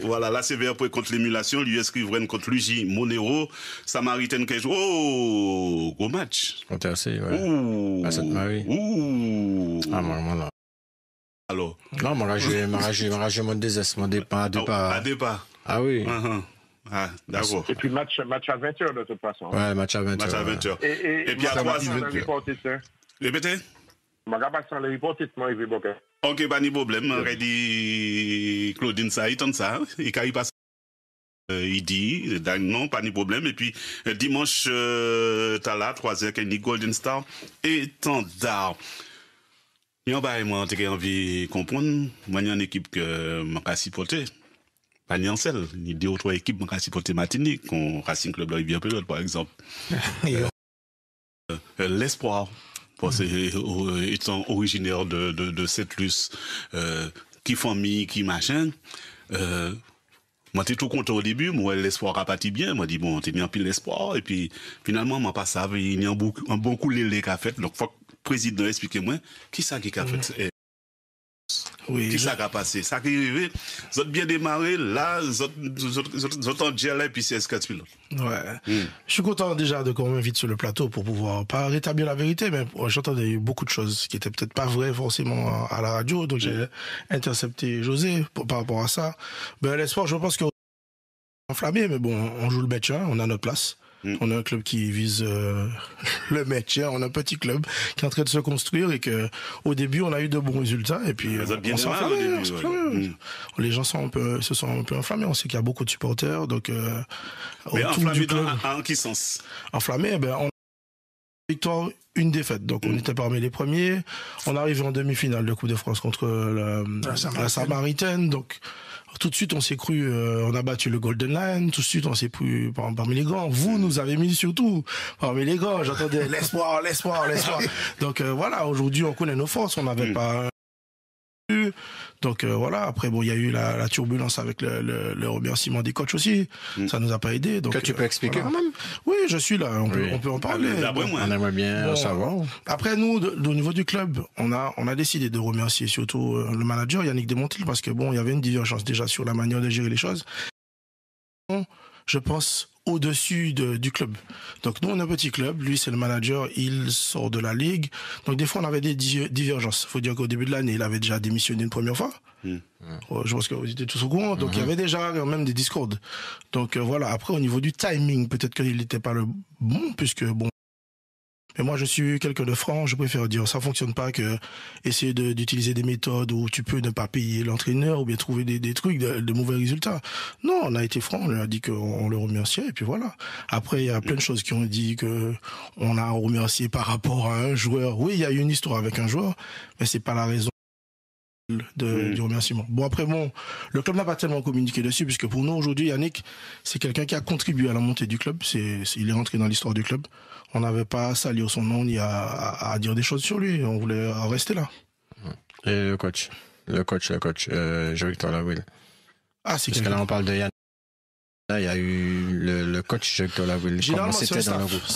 Voilà, la CVR contre l'émulation, l'US Riveraine contre Luigi Monero, Samaritaine qui joue. Oh, gros match. Contre RC, ouais. Ouh. À Sainte-Marie. Ouh. Ah, moi, là. Alors. Non, moi, j'ai mon désespoir, mon départ, à départ. À départ. Ah oui. Ah, d'accord. Et puis match à 20h de toute façon. Ouais, match à 20h. Match à 20h. Et puis à 3h. Répétez? Magabasan le report est moi bon. OK, pas de problème. Reddy Claudine ça, il tente ça, il carry pas il dit non, pas de problème et puis dimanche t'as là 3h qu'il y Golden Star et Tandar. Yon ba moi t'ai envie comprendre, moi une équipe que m'a supporter. Pas ni en seul, ni deux ou trois équipes m'a supporter Martinique, qu'on Racing Club de Rivière Pelote par exemple. L'Espoir. Parce que, étant originaire de Saint-Luc, qui famille, qui machin, moi, j'étais tout content au début, moi, l'espoir a parti bien, moi, dit, bon, t'es mis en pile l'espoir, et puis, finalement, moi, pas ça, il y a un bon coup les qu'a fait, donc, faut que le président explique moi, qui ça qui a fait, oui, qui ça qui a passé, ça qui est arrivé, vous êtes bien démarré, là, vous êtes en gel, et puis c'est S4 pilote. Ouais. Je suis content déjà de qu'on m'invite sur le plateau pour pouvoir pas rétablir la vérité, mais j'entendais beaucoup de choses qui étaient peut-être pas vraies forcément à la radio, donc j'ai intercepté José par rapport à ça. Ben, l'espoir, je pense que enflammé, mais bon, on joue le maintien, on a notre place. On a un club qui vise le maintien, on a un petit club qui est en train de se construire et que au début on a eu de bons résultats et puis on s'est enflammé. Les gens se sont un peu enflammés, on sait qu'il y a beaucoup de supporters donc mais enflammé dans en quel sens? Enflammé, ben on victoire, une défaite. Donc on était parmi les premiers. On arrive en demi-finale de Coupe de France contre la Samaritaine. Donc tout de suite on s'est cru, on a battu le Golden Lion. Tout de suite on s'est cru parmi les grands. Vous nous avez mis surtout parmi les grands. J'entendais l'espoir. Donc voilà, aujourd'hui on connaît nos forces. On n'avait pas. Donc voilà, après bon il y a eu la turbulence avec le remerciement des coachs aussi, ça nous a pas aidé. Donc que tu peux expliquer quand même. Oui, je suis là, on peut en parler. On aimerait bien savoir. Après nous au niveau du club, on a décidé de remercier surtout le manager Yannick Desmontil parce que bon, il y avait une divergence déjà sur la manière de gérer les choses. Je pense au-dessus du club. Donc nous on a un petit club, lui c'est le manager, il sort de la ligue. Donc des fois on avait des divergences. Faut dire qu'au début de l'année, il avait déjà démissionné une première fois. Je pense que vous étiez tous au courant. Donc il y avait déjà même des discordes. Donc voilà, après au niveau du timing, peut-être qu'il n'était pas le bon puisque bon. Mais moi, je suis quelqu'un de franc, je préfère dire, ça fonctionne pas que essayer d'utiliser des méthodes où tu peux ne pas payer l'entraîneur ou bien trouver des trucs, de mauvais résultats. Non, on a été franc, on lui a dit qu'on le remerciait et puis voilà. Après, il y a plein de choses qui ont dit que on a remercié par rapport à un joueur. Oui, il y a eu une histoire avec un joueur, mais c'est pas la raison du remerciement. Bon après le club n'a pas tellement communiqué dessus puisque pour nous aujourd'hui Yannick c'est quelqu'un qui a contribué à la montée du club, il est rentré dans l'histoire du club. On n'avait pas à salir son nom ni à dire des choses sur lui, on voulait rester là. Et le coach Jean-Victor Laville. Ah c'est parce que là on parle de Yannick. Là, il y a eu le coach Jean-Victor Laville. Généralement, c'est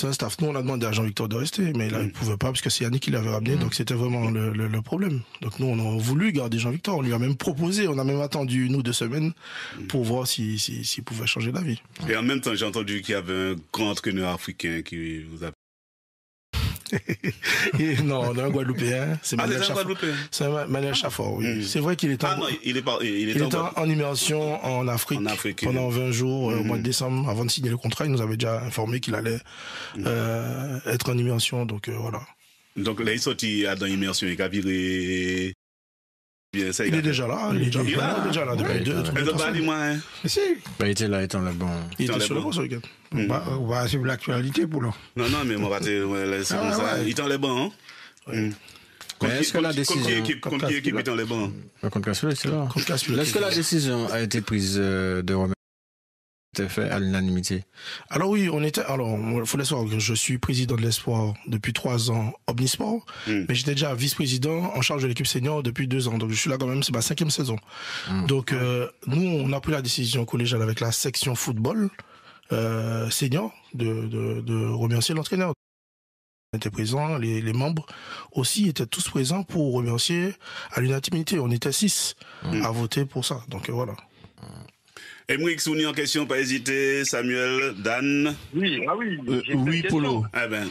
un staff. Nous, on a demandé à Jean-Victor de rester, mais là, il ne pouvait pas parce que c'est Yannick qui l'avait ramené, donc c'était vraiment le problème. Donc nous, on a voulu garder Jean-Victor. On lui a même proposé, on a même attendu, 2 semaines, pour voir s'il pouvait changer d'avis. Et en même temps, j'ai entendu qu'il y avait un grand entraîneur africain qui vous a... Non, on a un Guadeloupéen. C'est Manuel Chaffort. C'est Manuel Chaffort, oui. C'est vrai qu'il est en immersion en Afrique pendant 20 jours au mois de décembre. Avant de signer le contrat, il nous avait déjà informé qu'il allait être en immersion. Donc voilà. Donc là, il sortit dans l'immersion et il a viré... Il est déjà là, il est déjà là depuis 2-3 mois. Il était là, étant le bon. Il était sur le bon ce week-end. On va suivre l'actualité pour nous. Non, mais on va c'est comme ça. Il est dans les bancs, hein? Est-ce que la décision... Contre qui équipe est dans les bancs? Contre Caspilot, c'est là. Est-ce que la décision a été prise de remettre C'était fait à l'unanimité. Alors oui, il faut le savoir que je suis président de l'Espoir depuis 3 ans, Omnisport, mais j'étais déjà vice-président en charge de l'équipe senior depuis 2 ans. Donc je suis là quand même, c'est ma 5e saison. Donc nous, on a pris la décision collégiale avec la section football senior de remercier l'entraîneur. On était présents, les membres aussi étaient tous présents pour remercier à l'unanimité. On était 6 à voter pour ça. Donc voilà. Emric Souni en question, pas hésiter. Samuel, Dan. Oui, oui, Polo. Ah ben.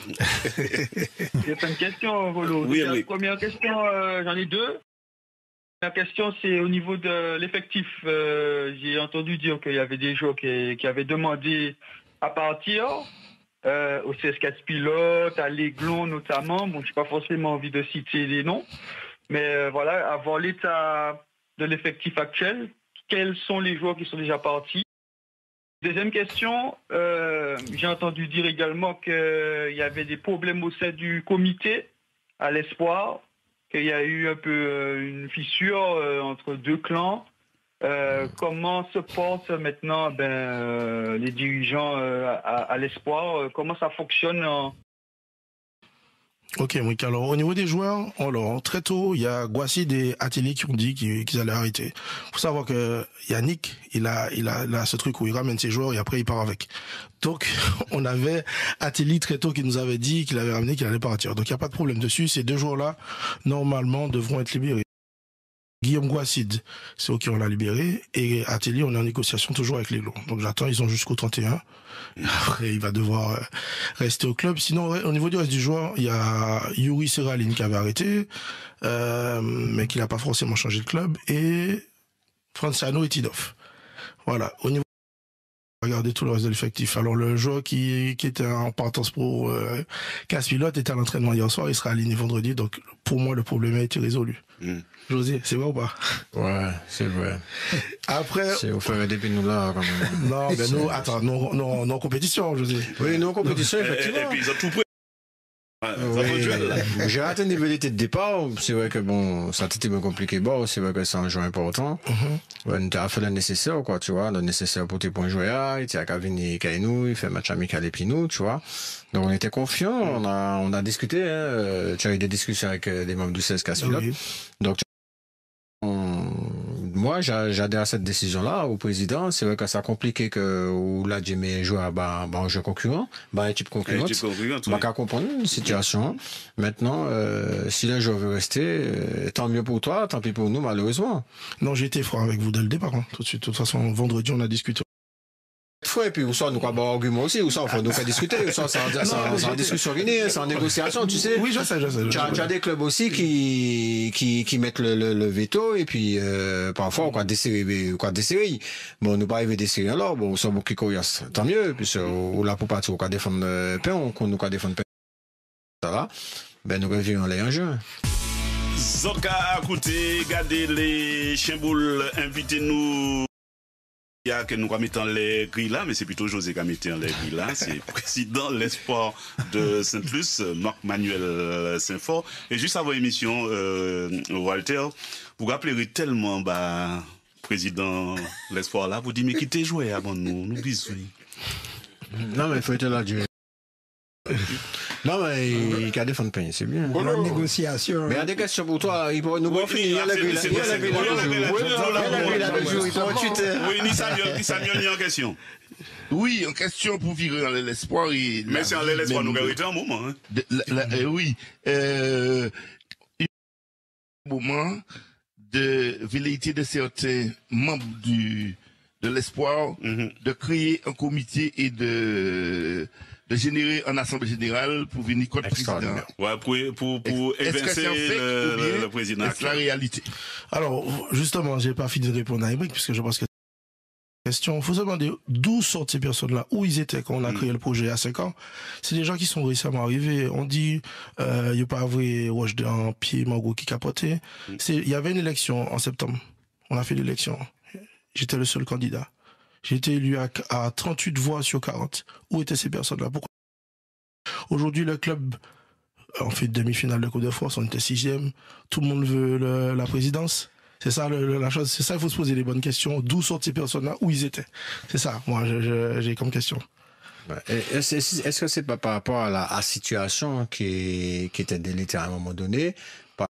J'ai fait une question, Polo. Oui, La première question, j'en ai 2. La question, c'est au niveau de l'effectif. J'ai entendu dire qu'il y avait des joueurs qui avaient demandé à partir. Au CS4 Pilote, à l'Aiglon notamment. Bon, je n'ai pas forcément envie de citer les noms. Mais voilà, avoir l'état de l'effectif actuel, quels sont les joueurs qui sont déjà partis? Deuxième question, j'ai entendu dire également qu'il y avait des problèmes au sein du comité à l'Espoir, qu'il y a eu un peu une fissure entre 2 clans. Comment se portent maintenant les dirigeants à l'Espoir? Comment ça fonctionne Ok, Mouik. Alors, au niveau des joueurs, très tôt, il y a Guassid et Ateli qui ont dit qu'ils allaient arrêter. Faut savoir que Yannick, il a ce truc où il ramène ses joueurs et après il part avec. Donc, on avait Ateli très tôt qui nous avait dit qu'il avait ramené, qu'il allait partir. Donc, il n'y a pas de problème dessus. Ces 2 joueurs-là, normalement, devront être libérés. Guillaume Guassid, c'est OK, on l'a libéré. Et Ateli, on est en négociation toujours avec les Lots. Donc j'attends, ils ont jusqu'au 31. Et après, il va devoir rester au club. Sinon, au niveau du reste du joueur, il y a Yuri Seraline qui avait arrêté, mais qui n'a pas forcément changé de club. Et Franciano et Tidov. Voilà. Au niveau regarder tout le reste de l'effectif. Alors le joueur qui était en partance pour casse pilote était à l'entraînement hier soir, il sera aligné vendredi, donc pour moi le problème a été résolu. José, c'est vrai ou pas? Ouais, c'est vrai. Après, c'est au fur et à mesure nous là quand même. Non, mais nous, attends, non compétition, José. Oui, non compétition, effectivement. Et puis ils ont tout pris. Oui, j'ai raté une nivellité de départ. C'est vrai que bon, ça a été compliqué. Bon, c'est vrai que c'est un jeu important. On a fait le nécessaire, quoi, tu vois, le nécessaire pour tes points joués. Il était à Kavini, Kainou, il fait match amical et puis nous, tu vois. Donc on était confiants, on a discuté, tu as eu des discussions avec des membres du CSK Pilote. Oui. Donc, moi, j'adhère à cette décision-là au président. C'est vrai que ça a compliqué que où là, j'ai mes joueurs en jeu concurrent, équipe concurrente. On va comprendre une situation. Maintenant, si le joueur veut rester, tant mieux pour toi, tant pis pour nous, malheureusement. Non, j'ai été franc avec vous dès le départ. Tout de suite. De toute façon, vendredi, on a discuté. Et puis, où ça, nous avons un argument aussi, où ça, faut nous faire discuter, où ça, c'est en discussion guinéenne, c'est en négociation, tu sais. Oui, je sais. Tu as des clubs aussi qui mettent le veto, et puis, parfois, on va desserrer. Bon, nous pas arriver desserrer alors, bon, ça, beaucoup curieux, tant mieux, puis, ou là, pour partir, on va défendre pain, on nous va défendre pain, ça va. Nous revions là en juin. Zoka, écoutez, gardez les chimboules, invitez-nous. Il y a que nous mettons les grilles là, mais c'est plutôt José qui a mis les grilles là. C'est président de l'Espoir de Saint-Luce, Marc-Manuel Saint-Fort. Et juste avant l'émission, Walter, vous rappellerez tellement, président de l'Espoir là, vous dites, mais qui t'es joué avant nous bisous. Non, mais il faut être là, Dieu. Non, mais il a défendu pain, c'est bien. La négociation. Mais il y a des questions pour toi. Il peut nous voir finir. Il y a la oui, ni Samuel, ni en question. Oui, en question pour virer dans l'espoir. Mais c'est en l'espoir, nous gagnons un moment. Oui. Moment de velléité de certains membres de l'espoir de créer un comité et de générer une assemblée générale pour venir contre le président. Ouais, pour évincer le président. C'est la réalité. Alors, justement, j'ai pas fini de répondre à Emric, puisque je pense que question, il faut se demander d'où sortent ces personnes-là, où ils étaient quand on a créé le projet à 5 ans. C'est des gens qui sont récemment arrivés. On dit, il n'y a pas vrai roche d'un pied, Margot qui capotait. Il y avait une élection en septembre. On a fait l'élection. J'étais le seul candidat. J'ai été élu à 38 voix sur 40. Où étaient ces personnes-là? Pourquoi? Aujourd'hui, le club, on fait demi-finale de Coupe de France, on était 6e. Tout le monde veut la présidence. C'est ça la chose, c'est ça, il faut se poser les bonnes questions. D'où sortent ces personnes-là, où ils étaient. C'est ça, moi, j'ai comme question. Est-ce que c'est pas par rapport à la situation qui était délétère à un moment donné, par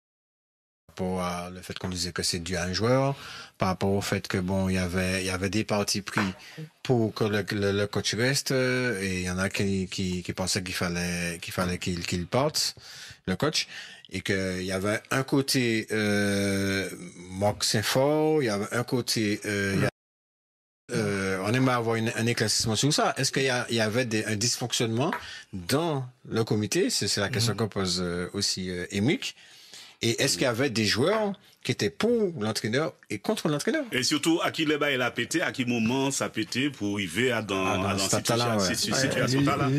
rapport à le fait qu'on disait que c'est dû à un joueur, par rapport au fait que bon, il y avait des partis pris pour que le coach reste, et il y en a qui pensaient qu'il fallait qu'il parte, le coach, et qu'il y avait un côté Marc Saint-Fort, il y avait un côté on aimerait avoir un éclaircissement sur ça. Est-ce qu'il y avait un dysfonctionnement dans le comité? C'est la question qu'on pose aussi Émeric. Et est-ce qu'il y avait des joueurs qui étaient pour l'entraîneur et contre l'entraîneur? Et surtout, à qui le bas il a pété, à quel moment ça a pété pour arriver dans cette situation-là?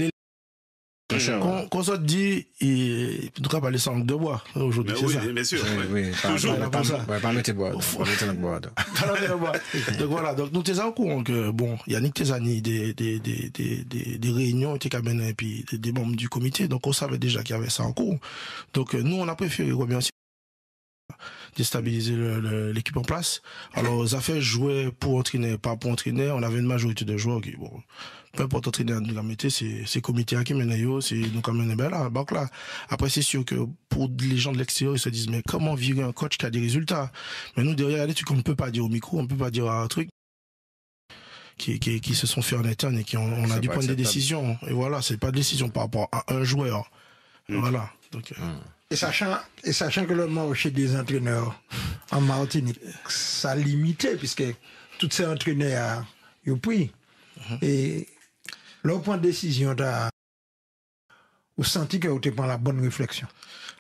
Qu'on se dit, il ne doit pas laisser en deux bois aujourd'hui. Oui, bien sûr. Oui, toujours. Pas mettre bois. Donc voilà, donc nous sommes au courant que, bon, Yannick Tezani, des réunions étaient menées, et puis des membres du comité, donc on savait déjà qu'il y avait ça en cours. Donc nous, on a préféré remercier, déstabiliser l'équipe en place. Alors, ça fait jouer pour entraîner, pas pour entraîner. On avait une majorité de joueurs qui, bon, peu importe entraîner, nous la mettez, c'est comité qui mène, c'est nous quand même là. Donc là, après, c'est sûr que pour les gens de l'extérieur, ils se disent, mais comment virer un coach qui a des résultats? Mais nous, derrière, il y a des trucs qu'on ne peut pas dire au micro, on ne peut pas dire un truc qui se sont faits en interne et qui on a dû prendre des décisions. Et voilà, c'est pas de décision par rapport à un joueur. Voilà. Donc, Et sachant que le marché des entraîneurs en Martinique, ça a limité, puisque tous ces entraîneurs ont pris. Et leur point de décision, vous senti que vous avez pris la bonne réflexion.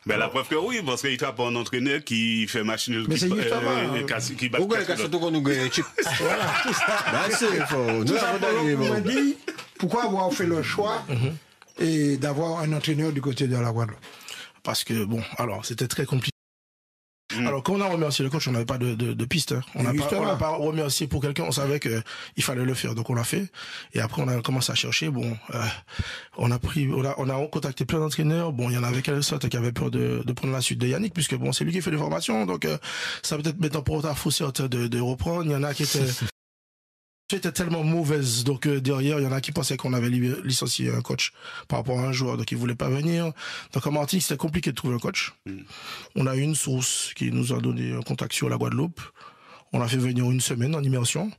Ben la preuve que oui, parce qu'il n'y a pas un entraîneur qui fait machine qui bat. Pourquoi il tout qu'on nous gagne? Voilà, tout ça. Pourquoi avoir fait le choix et d'avoir un entraîneur du côté de la Guadeloupe? Parce que, bon, alors, c'était très compliqué. Alors, quand on a remercié le coach, on n'avait pas de piste. Hein. On n'a pas remercié pour quelqu'un, on savait qu'il fallait le faire, donc on l'a fait. Et après, on a commencé à chercher. Bon, on a contacté plein d'entraîneurs. Bon, il y en avait quelques-uns qui avaient peur de prendre la suite de Yannick, puisque bon, c'est lui qui fait les formations, donc ça peut-être maintenant pour autant faut de reprendre. Il y en a qui était tellement mauvaise, donc derrière il y en a qui pensaient qu'on avait licencié un coach par rapport à un joueur, donc il voulait pas venir. Donc en Martinique c'était compliqué de trouver un coach. On a eu une source qui nous a donné un contact sur la Guadeloupe. On a fait venir une semaine en immersion.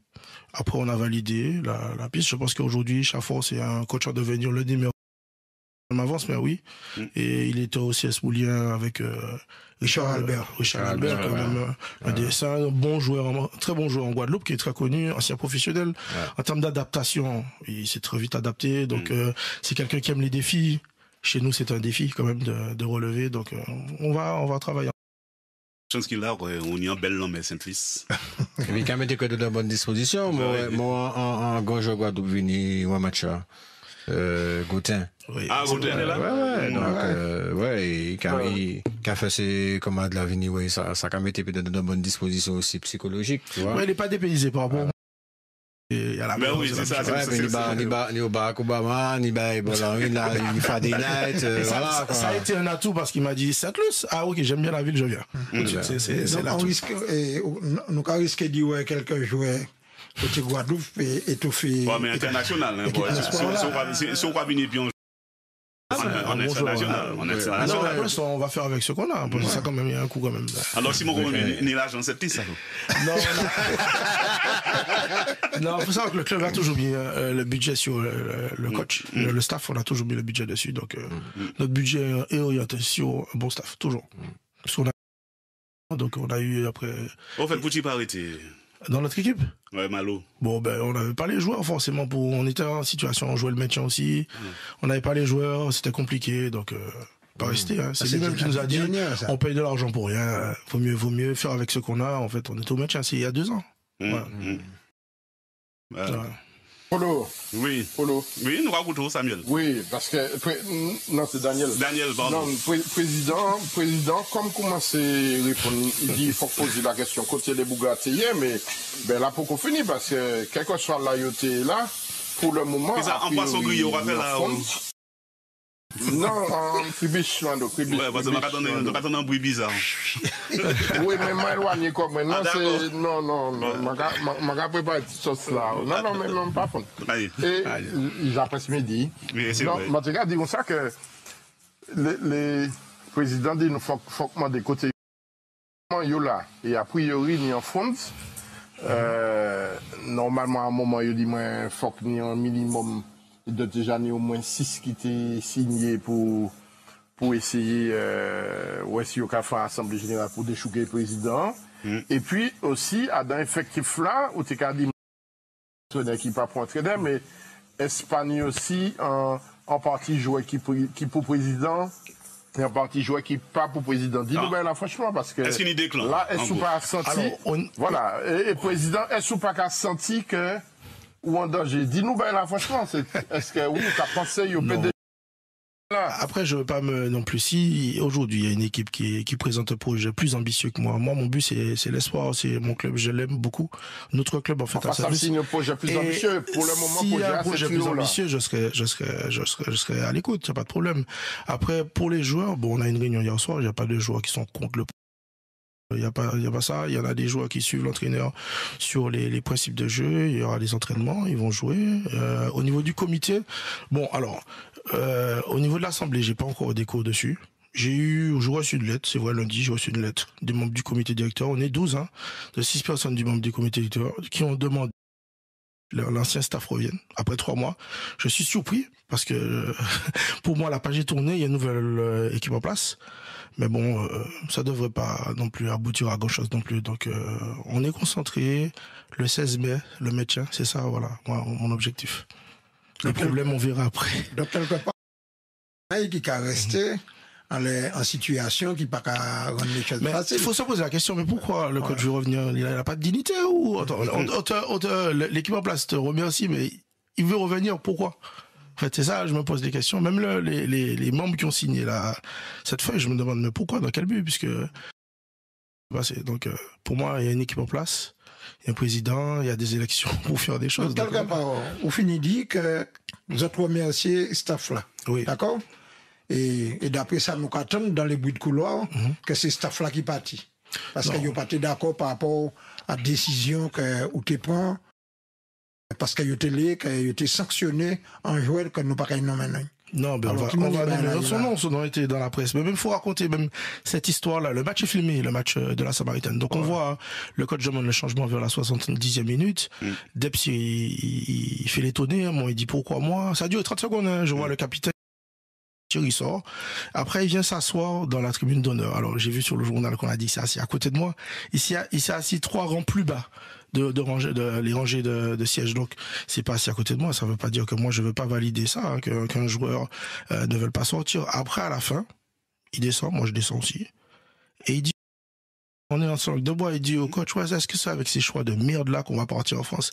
Après on a validé la piste. Je pense qu'aujourd'hui Chafford c'est un coach à devenir le numéro. Je m'avance, mais oui. Et il était aussi à Moulien avec Richard Albert, quand même. C'est un bon joueur, très bon joueur en Guadeloupe, qui est très connu, ancien professionnel. En termes d'adaptation, il s'est très vite adapté. Donc, c'est quelqu'un qui aime les défis. Chez nous, c'est un défi quand même de relever. Donc, on va travailler. Je pense qu'il a, on y a un bel nom, mais Saint-Lys. Mais quand même, que de bonnes dispositions. Moi, en grand joueur Guadeloupe, venu au match Goutin. Oui. Ah, Goutin est là? Ouais, donc, il a fait ses commandes de l'avenir, ouais, ça a quand même été peut-être de bonnes dispositions aussi psychologiques, tu vois. Ouais, il n'est pas dépaysé par rapport mais oui, c'est ça. Ni au Barack Obama, ni Ebola, ni Friday Night, voilà. Ça a été un atout parce qu'il m'a dit Saint-Luce. Ah, ok, j'aime bien la ville, je viens. C'est l'atout. Nous avons risqué d'y avoir quelques joueurs. Côté Guadeloupe et tout fait. Ouais, mais international, hein, si on va venir bien en international. On va faire avec ce qu'on a. Ça, quand même, il y a un coup, quand même. Alors, Simon, ni l'argent, c'est petit, ça. Non, il faut savoir que le club a toujours mis le budget sur le coach. Le staff, on a toujours mis le budget dessus. Donc, notre budget est orienté sur un bon staff, toujours. Donc, on a eu après. En fait, Pouti pas arrêté. Dans notre équipe? Ouais, Malo. Bon, ben, on n'avait pas les joueurs, forcément, on était en situation, on jouait le maintien aussi. On n'avait pas les joueurs, c'était compliqué, donc, pas rester, hein. C'est lui-même qui nous a dit, on paye de l'argent pour rien, vaut mieux faire avec ce qu'on a. En fait, on était au maintien, c'est il y a 2 ans. Polo. Oui. Polo. Oui, nous racontons, Samuel. Oui, parce que, non, c'est Daniel. Daniel, pardon. Non, président, comme commencer répondre, il dit, il faut poser la question côté des Bougateyens, mais, ben, là, pour qu'on finisse, parce que, quel que soit l'IoT là, pour le moment. C'est ça, en poisson grillé, on va faire la, Non, en Tribiche, donc Tribiche. Ouais, parce que on attend un bruit bizarre. Oui, mais moi, éloigné comme moi. Non, c'est. Non, je préparer cette sauce là. Non, mais non, pas fond. Et j'apprécie midi. Non, mais tu regardes, disons ça que les présidents disent qu'il faut que des côtés. Là, et a priori, ni en fond. Normalement, à un moment, il dit qu'il faut qu'il y ait un minimum. De déjà au moins 6 qui étaient signés pour essayer si on peut faire l'Assemblée générale pour déchouquer le président. Et puis aussi, à dans l'effectif là, où tu as dit qui pas pour entraîneur, mais Espagne aussi, en partie joueur qui pour président, et en partie joueur qui pas pour président. Dis-nous bien là, franchement, parce que est-ce qu'il y a une déclin? Là, est-ce pas senti, voilà, et président, est-ce pas senti que ou en danger? Dis-nous bien là, franchement, est-ce que oui, tu as pensé au PD? Après, je veux pas non plus. Si aujourd'hui il y a une équipe qui présente un projet plus ambitieux que moi, mon but c'est l'espoir, c'est mon club, je l'aime beaucoup. Notre club en fait un service. Ça signe un projet plus ambitieux. Pour le moment, s'il y a un projet plus ambitieux, je serai à l'écoute, il n'y a pas de problème. Après, pour les joueurs, bon, on a une réunion hier soir, il n'y a pas de joueurs qui sont contre le. Il n'y a pas ça. Il y en a des joueurs qui suivent l'entraîneur sur les principes de jeu. Il y aura des entraînements, ils vont jouer. Au niveau du comité, bon, alors, au niveau de l'Assemblée, j'ai pas encore d'écho dessus. J'ai reçu une lettre, c'est vrai, lundi, j'ai reçu une lettre des membres du comité directeur. On est 12, hein, de 6 personnes du membre du comité directeur qui ont demandé l'ancien staff revienne après 3 mois. Je suis surpris parce que pour moi, la page est tournée, il y a une nouvelle équipe en place. Mais bon, ça devrait pas non plus aboutir à grand chose non plus. Donc, on est concentré. Le 16 mai, le maintien, c'est ça, voilà, moi, mon objectif. Les problèmes, on verra après. Donc, quelque part, qui a resté en situation qui n'a pas rendre les choses faciles. Il faut se poser la question, mais pourquoi le coach veut revenir? Il n'a pas de dignité ou l'équipe en place te remercie, mais il veut revenir, pourquoi? En fait, c'est ça, je me pose des questions. Même les membres qui ont signé cette feuille, je me demande mais pourquoi, dans quel but, puisque donc pour moi, il y a une équipe en place, il y a un président, il y a des élections pour faire des choses. Quelque part, on finit dit que vous êtes remercié staff là, oui. D'accord. Et d'après ça, nous attendons dans les bruits de couloir que c'est staff là qui partit, parce qu'ils n'ont pas été d'accord par rapport à la décision que où tu prends. Parce qu'il a été sanctionné en joueur que nous pas qu'à nommer. Non, ben on va nommer son nom était dans la presse. Mais même faut raconter même cette histoire-là. Le match est filmé, le match de la Samaritaine. Donc on voit le coach demande le changement vers la 70e minute. Deps il fait l'étonner. Moi il dit pourquoi moi. Ça dure 30 secondes. Hein. Je vois le capitaine. Il sort. Après, il vient s'asseoir dans la tribune d'honneur. Alors, j'ai vu sur le journal qu'on a dit c'est assis à côté de moi. Il s'est assis 3 rangs plus bas les rangées de sièges. Donc, c'est pas assis à côté de moi. Ça veut pas dire que moi, je veux pas valider ça, hein, qu'un joueur ne veut pas sortir. Après, à la fin, il descend. Moi, je descends aussi. Et il dit, on est ensemble de bois. Il dit au coach, ouais, est-ce que c'est avec ces choix de merde là qu'on va partir en France?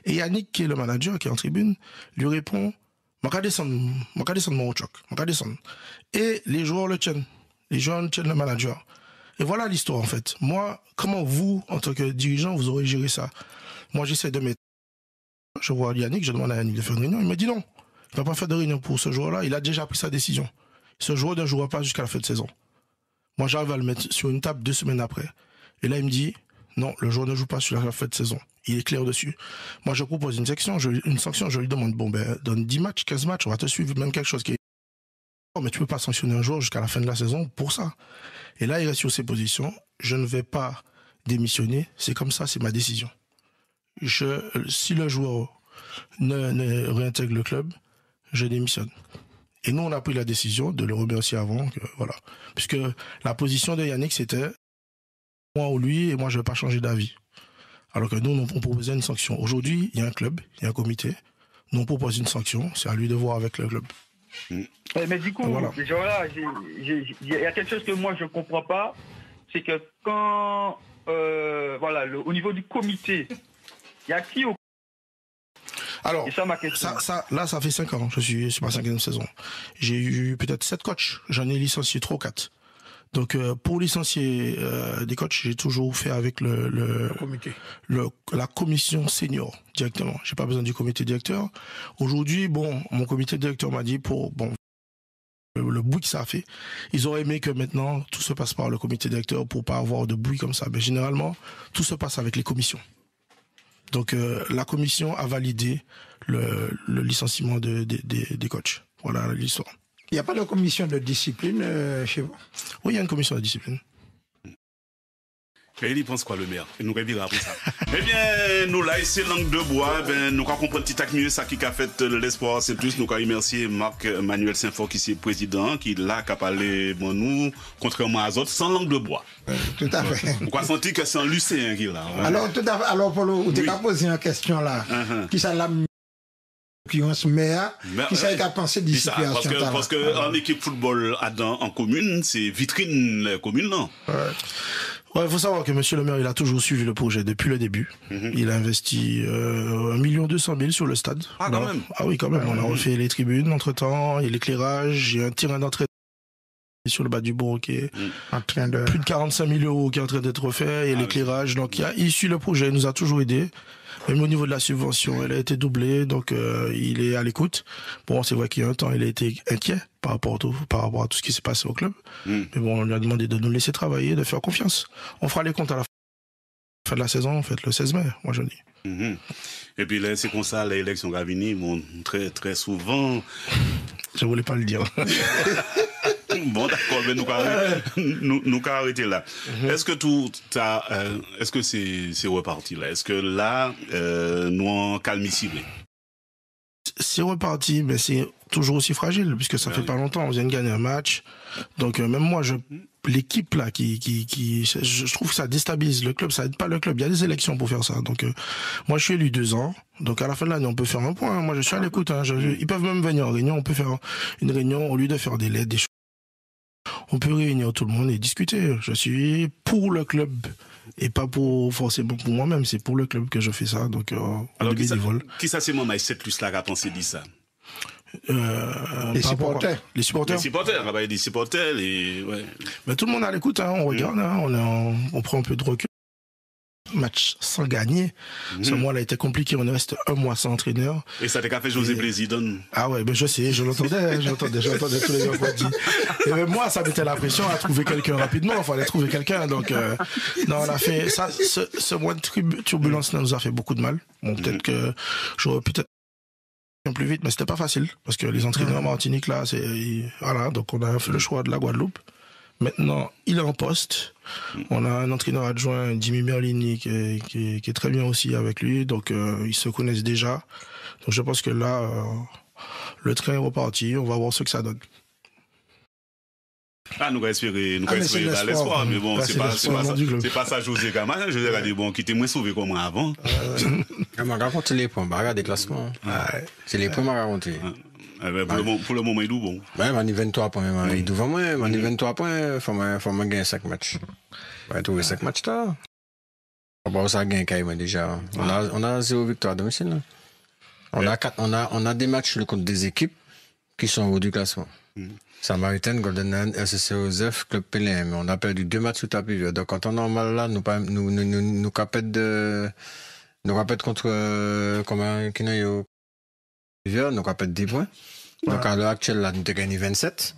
Et Yannick, qui est le manager, qui est en tribune, lui répond, je vais descendre mon choc. Et les joueurs le tiennent. Les joueurs tiennent le manager. Et voilà l'histoire, en fait. Moi, comment vous, en tant que dirigeant, vous aurez géré ça? Moi, j'essaie de mettre... Je vois Yannick, je demande à Yannick de faire une réunion. Il me dit non. Il ne va pas faire de réunion pour ce joueur-là. Il a déjà pris sa décision. Ce joueur ne jouera pas jusqu'à la fin de saison. Moi, j'arrive à le mettre sur une table 2 semaines après. Et là, il me dit, non, le joueur ne joue pas sur la fin de saison. Il est clair dessus. Moi, je propose une sanction, je lui demande, bon, ben, donne 10 matchs, 15 matchs, on va te suivre, même quelque chose qui est... Mais tu peux pas sanctionner un joueur jusqu'à la fin de la saison pour ça. Et là, il reste sur ses positions. Je ne vais pas démissionner. C'est comme ça, c'est ma décision. Si le joueur ne réintègre le club, je démissionne. Et nous, on a pris la décision de le remercier avant, voilà. Puisque la position de Yannick, c'était moi ou lui, et moi, je ne vais pas changer d'avis. Alors que nous, on proposait une sanction. Aujourd'hui, il y a un club, il y a un comité. Nous, on propose une sanction. C'est à lui de voir avec le club. Mais du coup, voilà. Il y a quelque chose que moi, je ne comprends pas. C'est que quand, au niveau du comité, il y a qui au... Alors, ça fait 5 ans. Je suis sur ma 5e saison. J'ai eu peut-être 7 coachs. J'en ai licencié 3 ou 4. Donc pour licencier des coachs, j'ai toujours fait avec la commission senior directement. J'ai pas besoin du comité directeur. Aujourd'hui, bon, mon comité directeur m'a dit le bruit que ça a fait. Ils auraient aimé que maintenant tout se passe par le comité directeur pour pas avoir de bruit comme ça. Mais généralement, tout se passe avec les commissions. Donc la commission a validé le licenciement des coachs. Voilà l'histoire. Il n'y a pas de commission de discipline chez vous? Oui, il y a une commission de discipline. Et il pense quoi le maire? Et nous reviendrons après ça. Eh bien, nous là, ici, langue de bois, nous comprenons petit à mieux ça qui a fait l'espoir, c'est plus. Nous remercier Marc-Manuel Saint-Fort qui est président, qui là, qui a parlé, bon, nous, contrairement à autres, sans langue de bois. Tout à fait. Pourquoi sentir que c'est un lycéen qui est là? Ouais. Alors, tout à fait. Alors, Paulo, vous t'as posé une question là. Qui ça l'a mis? Maire, qui ça a pensé de situation? Parce que en équipe football en commune, c'est vitrine commune, non? Ouais, faut savoir que monsieur le maire, il a toujours suivi le projet depuis le début. Il a investi 1 200 000 sur le stade. Ah, quand même. Ah oui, quand même. On a refait les tribunes entre-temps, et l'éclairage, il y a un terrain d'entraînement sur le bas du bourg qui est en train de... plus de 45 000 € qui est en train d'être refait, et l'éclairage. Donc, il suit le projet, il nous a toujours aidé. Même au niveau de la subvention, elle a été doublée, donc il est à l'écoute. Bon, c'est vrai qu'il y a un temps, il a été inquiet par rapport à tout ce qui s'est passé au club. Mais bon, on lui a demandé de nous laisser travailler, de faire confiance. On fera les comptes à la fin de la saison, en fait, le 16 mai, moi je dis. Et puis là, c'est comme ça, l'élection Gravini, bon, très, très souvent... Je voulais pas le dire. Bon, d'accord, mais nous qu'à arrêter là. Est-ce que est-ce que c'est reparti là? Est-ce que là, nous en calme ici? C'est reparti, mais c'est toujours aussi fragile, puisque ça fait pas longtemps, on vient de gagner un match. Donc, même moi, l'équipe là, je trouve que ça déstabilise le club, ça aide pas le club. Il y a des élections pour faire ça. Donc, moi, je suis élu 2 ans. Donc, à la fin de l'année, on peut faire un point. Moi, je suis à l'écoute. Ils peuvent même venir en réunion. On peut faire une réunion au lieu de faire des lettres, des choses. On peut réunir tout le monde et discuter. Je suis pour le club et pas forcément pour moi-même. C'est pour le club que je fais ça. Donc, alors, qui ça c'est mon maïs plus là qui a pensé dire ça? Les supporters. Les supporters. Les supporters, on va des supporters. Ouais. Mais tout le monde à l'écoute, on regarde, on prend un peu de recul. Match sans gagner. Ce mois-là a été compliqué, on reste 1 mois sans entraîneur. Et ça t'a fait José Président? Ah ouais, ben je sais, je l'entendais, j'entendais tous les enfants dire. Et même moi, ça mettait la pression à trouver quelqu'un rapidement, il fallait trouver quelqu'un. Donc, non, on a fait ça, ce mois de turbulence nous a fait beaucoup de mal. Bon, peut-être que j'aurais peut-être plus vite, mais c'était pas facile, parce que les entraîneurs en Martinique, là, voilà, donc on a fait le choix de la Guadeloupe. Maintenant, il est en poste. On a un entraîneur adjoint, Jimmy Merlini, qui est très bien aussi avec lui. Donc, ils se connaissent déjà. Donc, je pense que là, le train est reparti. On va voir ce que ça donne. Ah, nous espérer dans l'espoir, mais bon, c'est pas ça, José Gama. José a dit, bon, qui était moins sauvé comme moi avant. On m'a raconté les points, regarde les classements. C'est les points à raconter. Pour le moment, il est bon. Ouais, on a 23 points. Il est devant moi, on a 23 points. Faut me gagner 5 matchs. On va trouver 5 matchs là. Bon, ça a gagné quand même déjà. On a 0 victoire à domicile. On a des matchs contre des équipes qui sont au haut du classement. Samaritan, Golden Hand, RCC Joseph, Club PLM. On a perdu 2 matchs sous tapis. Donc, quand on est normal là, nous capète contre, comment, qui n'a eu, nous capète 10 points. Donc, à l'heure actuelle, là, nous avons gagné 27.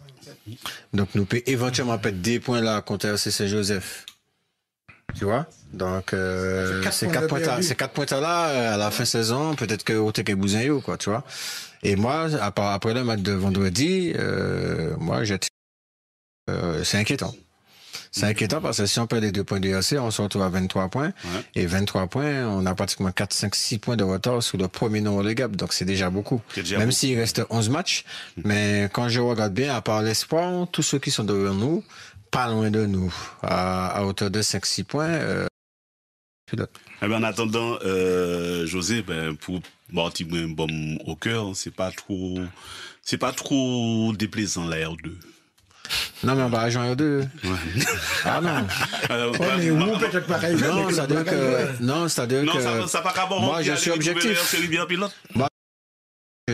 Donc, nous pouvons éventuellement perdre 10 points là contre RCC Joseph. Tu vois? Donc, c'est 4 points là, à la fin de saison, peut-être que Oteke Bouzinho, quoi, tu vois? Et moi, après le match de vendredi, c'est inquiétant. C'est inquiétant parce que si on perd les 2 points de RC, on se retrouve à 23 points. Ouais. Et 23 points, on a pratiquement 4, 5, 6 points de retard sur le premier non relégable. Donc c'est déjà beaucoup. Même s'il reste 11 matchs. Mais quand je regarde bien, à part l'espoir, tous ceux qui sont devant nous, pas loin de nous, à hauteur de 5, 6 points, Eh ben, en attendant, José, pour partir bon au cœur, c'est pas trop déplaisant la R2. Non, mais on va rejoindre R2. Ouais. Ah non. Mais où peut-être pareil. Non, c'est-à-dire que, ça pas moi, je suis objectif.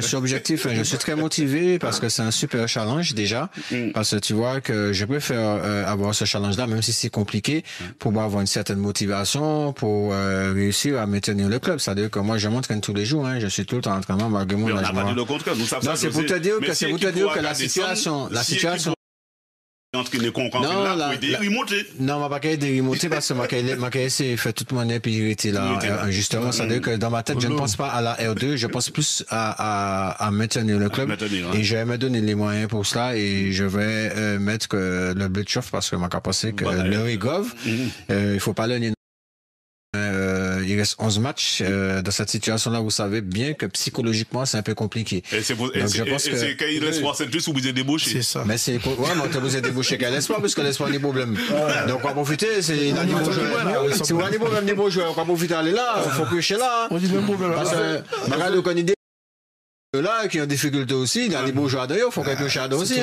je suis objectif, je suis très motivé parce que c'est un super challenge déjà. Parce que tu vois que je préfère avoir ce challenge-là, même si c'est compliqué, pour avoir une certaine motivation, pour réussir à maintenir le club. C'est-à-dire que moi, je m'entraîne tous les jours, je suis tout le temps en entraînement, malgré mon âge. On n'a pas dit le contraire, nous savons ça. Non, c'est pour te dire que la situation, entraîner non, m'a pas de remonter parce que m'a essayé fait toute mon et puis il était là. Justement, ça veut dire que dans ma tête, je ne pense pas à la R2, je pense plus à maintenir le club. Et je vais me donner les moyens pour cela et je vais mettre que le but chauffe parce que m'a pensé que l'heure est grave. Il faut pas le nier. Il reste 11 matchs. Dans cette situation-là, vous savez bien que psychologiquement, c'est un peu compliqué. Et c'est quand il l'espoir, c'est juste où vous êtes débauché. C'est ça. Mais c'est, ouais, mais vous êtes débauché qu'à l'espoir, parce que l'espoir n'est problème. Donc, on va profiter, c'est, dans les beaux joueurs. Si vous avez des problèmes, des beaux joueurs, on va profiter d'aller là, il faut pêcher là. On dit même problème. Parce que, regarde, aucune idée. Là, qui ont des difficultés aussi, dans les beaux joueurs d'ailleurs, faut qu'on pêche à aussi,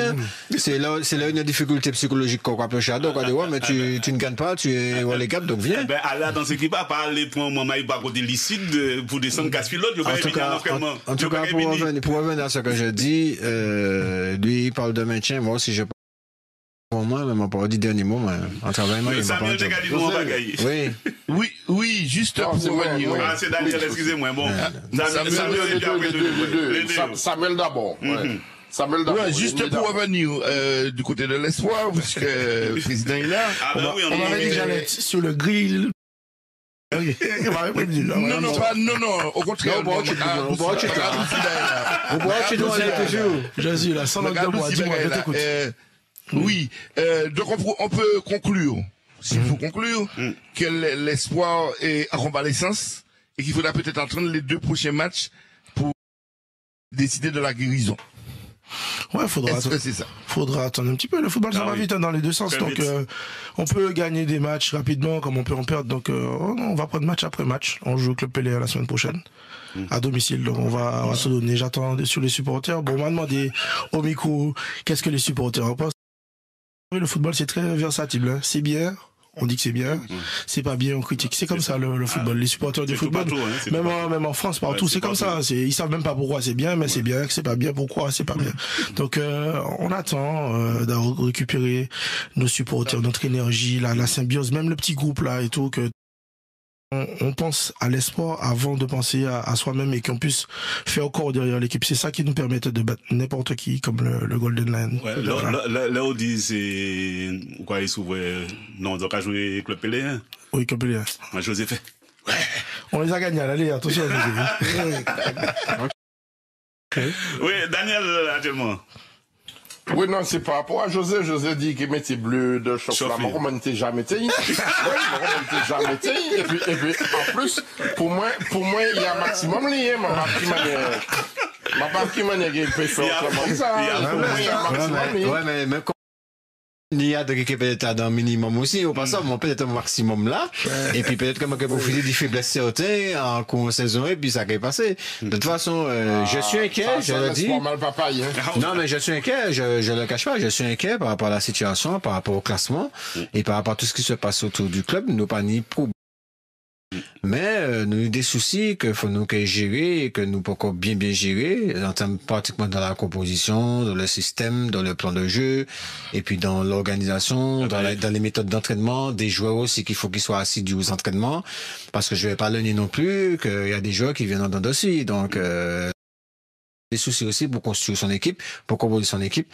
C'est là une difficulté psychologique qu'on va pêcher à dos, quoi, ouais, mais tu ne gagnes pas, tu es les cap, donc viens. Ben, aller dans cette équipe, pas aller pour un moment, il va côté licite, pour descendre casse-pilote, il va en tout cas, pour revenir à ce que je dis, lui, il parle de maintien, moi aussi, je pour moi, mais m'a pas dit dernier mot, mais en travaillant, il m'a pas dit. Oui, juste pour revenir. Ah, c'est Daniel, excusez-moi, bon. Samuel d'abord. Samuel d'abord. Ouais, juste pour revenir du côté de l'espoir, puisque le président est là. On m'avait dit que j'allais être sur le grill. Non, au contraire. Je suis là, sans langue de bois, dis-moi, je t'écoute. Oui, donc on peut conclure, s'il faut conclure, que l'espoir est en convalescence et qu'il faudra peut-être attendre les 2 prochains matchs pour décider de la guérison. Ouais, faudra attendre un petit peu. Le football, ça va vite dans les deux sens. Donc, on peut gagner des matchs rapidement comme on peut en perdre. Donc, on va prendre match après match. On joue au Club Pelé la semaine prochaine, à domicile. Donc, on va se donner. J'attends sur les supporters. Bon, on m'a demandé au micro, qu'est-ce que les supporters en pensent. Le football, c'est très versatile. C'est bien. On dit que c'est bien, c'est pas bien, on critique. C'est comme ça le football. Les supporters du football, même en France, partout, c'est comme ça. Ils savent même pas pourquoi c'est bien, mais c'est bien, que c'est pas bien, pourquoi c'est pas bien. Donc on attend de récupérer nos supporters, notre énergie, la symbiose, même le petit groupe là et tout, que on pense à l'espoir avant de penser à soi-même et qu'on puisse faire encore derrière l'équipe. C'est ça qui nous permet de battre n'importe qui, comme le Golden Lion. Ouais, là, on dit, c'est, quoi, il s'ouvre, non, donc à jouer Club Pelé, hein? Oui, Club Pelé. Moi, José fait. Ouais. On les a gagnés, allez, attention. Oui, Daniel, actuellement. Oui, non, c'est par rapport à José. José dit qu'il mettait bleu de choc là. Moi, on n'était jamais été. Et puis, en plus, pour moi, il y a un maximum lien. Ma partie manière qui peut faire comme ça. Pour moi, il y a un maximum lien. Ouais, mais même quand il y a de quelque peut-être dans minimum aussi, au passage, on peut être un maximum là, et puis peut-être comme que vous faisiez des faiblesses certaines en cours saison, et puis ça va passer. De toute façon, je suis inquiet, je le dis. Non, mais je suis inquiet, je le cache pas, je suis inquiet par rapport à la situation, par rapport au classement, et par rapport à tout ce qui se passe autour du club, nous pas ni pour. Mais nous avons des soucis que faut nous gérer et que nous pouvons bien gérer en termes pratiquement dans la composition, dans le système, dans le plan de jeu et puis dans l'organisation, dans les méthodes d'entraînement, des joueurs aussi qu'il faut qu'ils soient assidus aux entraînements parce que je vais pas le nier non plus qu'il y a des joueurs qui viennent en dents aussi donc des soucis aussi pour construire son équipe, pour composer son équipe.